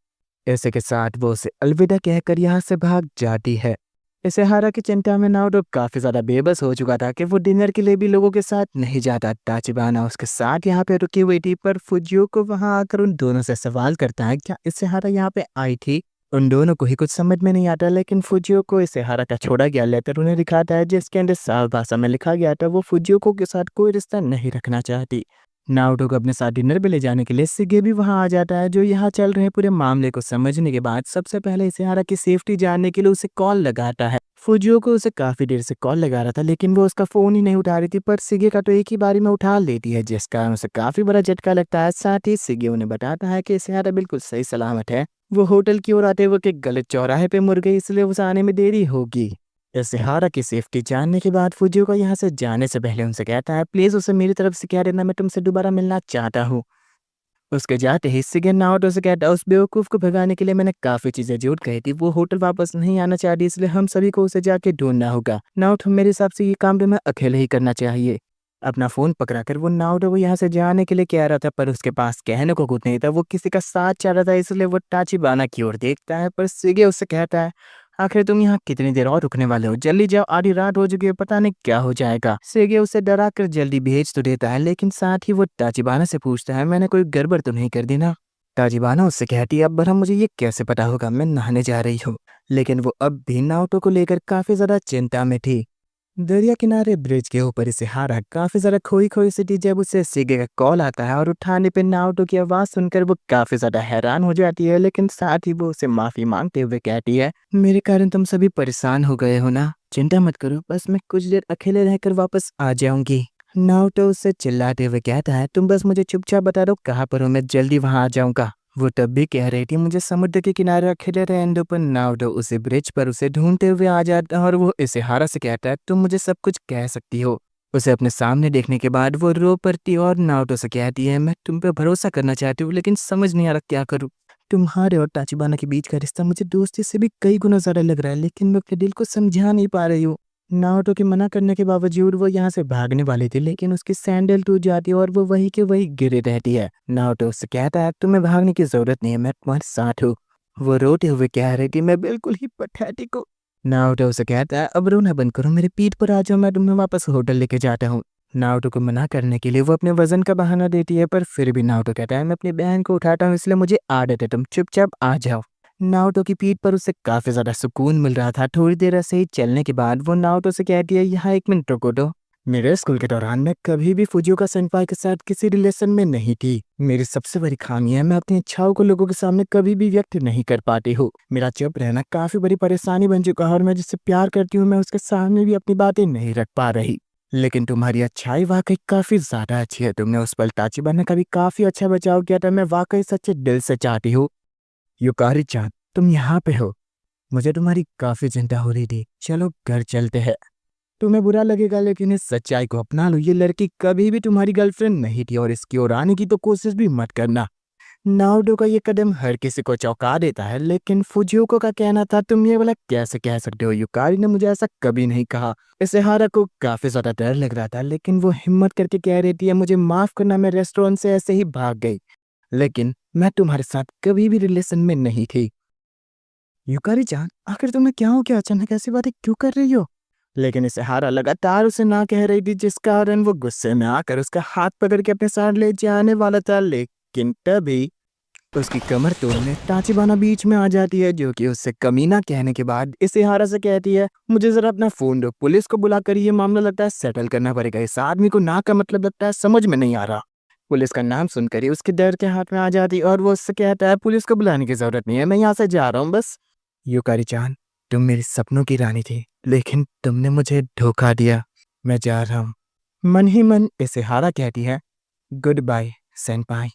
ऐसे के साथ वो उसे अलविदा कहकर यहाँ से भाग जाती है। इसे हारा की चिंता में नाओटो काफी ज्यादा बेबस हो चुका था कि वो डिनर के लिए भी लोगों के साथ नहीं जाता। ताचिबाना उसके साथ यहाँ पे रुकी हुई थी, पर फुजियो को वहां आकर उन दोनों से सवाल करता है क्या इसे हारा यहाँ पे आई थी। उन दोनों को ही कुछ समझ में नहीं आता, लेकिन फुजियो को इसे हारा का छोड़ा गया लेटर उन्हें दिखाता है, जिसके अंदर साफ भाषा में लिखा गया था वो फुजियो को के साथ कोई रिश्ता नहीं रखना चाहती। नाओटो को अपने साथ डिनर पे ले जाने के लिए सिगे भी वहां आ जाता है, जो यहाँ चल रहे पूरे मामले को समझने के बाद सबसे पहले इसेहारा की सेफ्टी जानने के लिए उसे कॉल लगाता है। फुजियो को उसे काफी देर से कॉल लगा रहा था, लेकिन वो उसका फोन ही नहीं उठा रही थी, पर सिगे का तो एक ही बारी में उठा लेती है, जिस कारण उसे काफी बड़ा झटका लगता है। साथ ही सिगे उन्हें बताता है कि इसेहारा बिल्कुल सही सलामत है। वो होटल की ओर आते वक्त एक गलत चौराहे पे मुड़ गई, इसलिए उसे आने में देरी होगी। इसेहारा की सेफ्टी जानने के बाद फुजियो को यहाँ से जाने से पहले उनसे कहता है प्लीज उसे मेरी तरफ से कह देना, मैं तुमसे दोबारा मिलना चाहता हूँ। उसके जाते ही सिगे नाओटो से कहता है उस बेवकूफ़ को भगाने के लिए मैंने काफ़ी चीज़ें झूठ कही थी। वो होटल वापस नहीं आना चाहती, इसलिए हम सभी को उसे जाके ढूंढना होगा। नाओटो मेरे हिसाब से ये काम भी मैं अकेले ही करना चाहिए। अपना फ़ोन पकड़ाकर वो नाओटो को यहाँ से जाने के लिए कह रहा था, पर उसके पास कहने को कुछ नहीं था। वो किसी का साथ चाह रहा था, इसलिए वो ताचिबाना की ओर देखता है, पर सिगे उससे कहता है आखिर तुम यहाँ कितनी देर और रुकने वाले हो, जल्दी जाओ, आधी रात हो चुकी है, पता नहीं क्या हो जाएगा। सेगे उसे डरा कर जल्दी भेज तो देता है, लेकिन साथ ही वो ताचिबाना से पूछता है मैंने कोई गड़बड़ तो नहीं कर दी ना। ताचिबाना उससे कहती है अब बरा मुझे ये कैसे पता होगा, मैं नहाने जा रही हूँ। लेकिन वो अब भी नाओटो को लेकर काफी ज्यादा चिंता में थी। दरिया किनारे ब्रिज के ऊपर इसेहारा काफी ज्यादा खोई खोई सी थी, जब उसे सिगे का कॉल आता है और उठाने पे नाओटो की आवाज सुनकर वो काफी ज्यादा हैरान हो जाती है, लेकिन साथ ही वो उसे माफी मांगते हुए कहती है मेरे कारण तुम सभी परेशान हो गए हो ना, चिंता मत करो, बस मैं कुछ देर अकेले रहकर वापस आ जाऊंगी। नाओटो उससे चिल्लाते हुए कहता है तुम बस मुझे चुपचाप बता दो कहाँ पर हो, मैं जल्दी वहां आ जाऊंगा। वो तब भी कह रही थी मुझे समुद्र के किनारे अकेले रहने दो, पर नाओटो उसे ब्रिज पर उसे ढूंढते हुए आ जाता है और वो इसेहारा से कहता है तुम मुझे सब कुछ कह सकती हो। उसे अपने सामने देखने के बाद वो रो पड़ती और नाओटो से कहती है मैं तुम पे भरोसा करना चाहती हूँ, लेकिन समझ नहीं आ रहा क्या करूँ। तुम्हारे और ताचिबाना के बीच का रिश्ता मुझे दोस्ती से भी कई गुना ज्यादा लग रहा है, लेकिन मैं अपने दिल को समझा नहीं पा रही हूँ। नाओटो के मना करने के बावजूद वो यहाँ से भागने वाली थी, लेकिन उसकी सैंडल टूट जाती है और वो वहीं के वहीं गिरे रहती है। नाओटो उससे कहता है तुम्हें भागने की जरूरत नहीं है, मैं तुम्हारे साथ हूँ। वो रोते हुए कह रही थी मैं बिल्कुल ही पथेटिक हूँ। नाओटो उसे कहता है अब रोना बंद करो, मेरे पीठ पर आ जाओ, मैं तुम्हें वापस होटल लेके जाता हूँ। नाओटो को मना करने के लिए वो अपने वजन का बहाना देती है, पर फिर भी नाओटो कहता है मैं अपनी बहन को उठाता हूँ, इसलिए मुझे आदत है, तुम चुपचाप आ जाओ। नाओटो की पीठ पर उसे काफी ज्यादा सुकून मिल रहा था। थोड़ी देर ऐसे ही चलने के बाद वो नाओटो से कहती है यहाँ एक मिनट रुको तो। मेरे स्कूल के दौरान मैं कभी भी फुजिओका सेंपाई के साथ किसी रिलेशन में नहीं थी। मेरी सबसे बड़ी खामी है मैं अपनी इच्छाओं को लोगों के सामने कभी भी व्यक्त नहीं कर पाती हूँ। मेरा चुप रहना काफी बड़ी परेशानी बन चुका है और मैं जिससे प्यार करती हूँ मैं उसके सामने भी अपनी बातें नहीं रख पा रही। लेकिन तुम्हारी अच्छाई वाकई काफी ज्यादा अच्छी है। तुमने उस पल ताचिबाना का भी काफी अच्छा बचाव किया था। मैं वाकई सच्चे दिल से चाहती हूँ युकारी-चान तुम यहाँ पे हो। मुझे तुम्हारी काफी चिंता हो रही थी। चलो घर चलते हैं। तुम्हें बुरा लगेगा लेकिन इस सच्चाई को अपना लो, ये लड़की कभी भी तुम्हारी गर्लफ्रेंड नहीं थी और इसकी ओर आने की तो कोशिश भी मत करना। नाओटो का ये कदम हर किसी को चौंका देता है, लेकिन फुजिओका का कहना था तुम ये वाला कैसे कह सकते हो, युकारी ने मुझे ऐसा कभी नहीं कहा। इसेहारा को काफी ज्यादा डर लग रहा था, लेकिन वो हिम्मत करके कह रही थी मुझे माफ करना, मैं रेस्टोरेंट से ऐसे ही भाग गई, लेकिन मैं तुम्हारे साथ कभी भी रिलेशन में नहीं थी। युकारी-चान आखिर तुम्हें क्या हो गया, अचानक ऐसी बातें क्यों कर रही हो? लेकिन इसेहारा लगातार उसे ना कह रही थी, जिस कारण वो गुस्से में आकर उसका हाथ पकड़ के अपने साथ ले जाने वाला था, लेकिन तभी उसकी कमर तोड़ने ताचिबाना बीच में आ जाती है, जो कि उससे कमीना कहने के बाद इसेहारा से कहती है मुझे जरा अपना फोन दो, पुलिस को बुलाकर ये मामला लगता है सेटल करना पड़ेगा। इस आदमी को ना का मतलब लगता है समझ में नहीं आ रहा। पुलिस का नाम सुनकर ही उसके डर के हाथ में आ जाती और वो उससे कहता है पुलिस को बुलाने की जरूरत नहीं है, मैं यहाँ से जा रहा हूँ बस। युकारी-चान तुम मेरे सपनों की रानी थी, लेकिन तुमने मुझे धोखा दिया, मैं जा रहा हूँ। मन ही मन इसेहारा कहती है गुड बाय सेनपाई।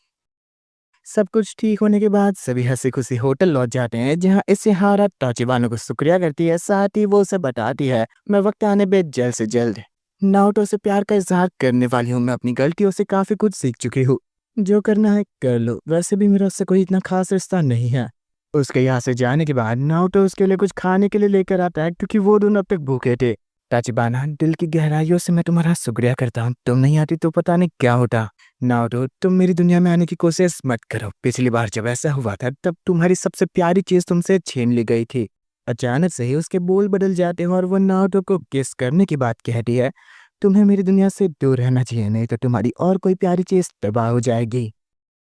सब कुछ ठीक होने के बाद सभी हंसी खुशी होटल लौट जाते हैं, जहाँ इसेहारा ताचिबाना को शुक्रिया करती है। साथ ही वो उसे बताती है मैं वक्त आने पे जल्द से जल्द नाओटो से प्यार का इजहार करने वाली हूँ। मैं अपनी गलतियों से काफी कुछ सीख चुकी हूँ, जो करना है कर लो, वैसे भी मेरा उससे कोई इतना खास रिश्ता नहीं है। उसके यहाँ से जाने के बाद नाओटो उसके लिए कुछ खाने के लिए लेकर आता है, क्योंकि वो दोनों अब तक भूखे थे। ताचिबाना, दिल की गहराइयों से मैं तुम्हारा शुक्रिया करता हूँ। तुम नहीं आती तो पता नहीं क्या होता। नारुतो, तुम मेरी दुनिया में आने की कोशिश मत करो। पिछली बार जब ऐसा हुआ था तब तुम्हारी सबसे प्यारी चीज़ तुमसे छीन ली गई थी। अचानक से ही उसके बोल बदल जाते हैं और वो नारुतो को किस करने की बात कहती है। तुम्हें मेरी दुनिया से दूर रहना चाहिए, नहीं तो तुम्हारी और कोई प्यारी चीज़ तबाह हो जाएगी।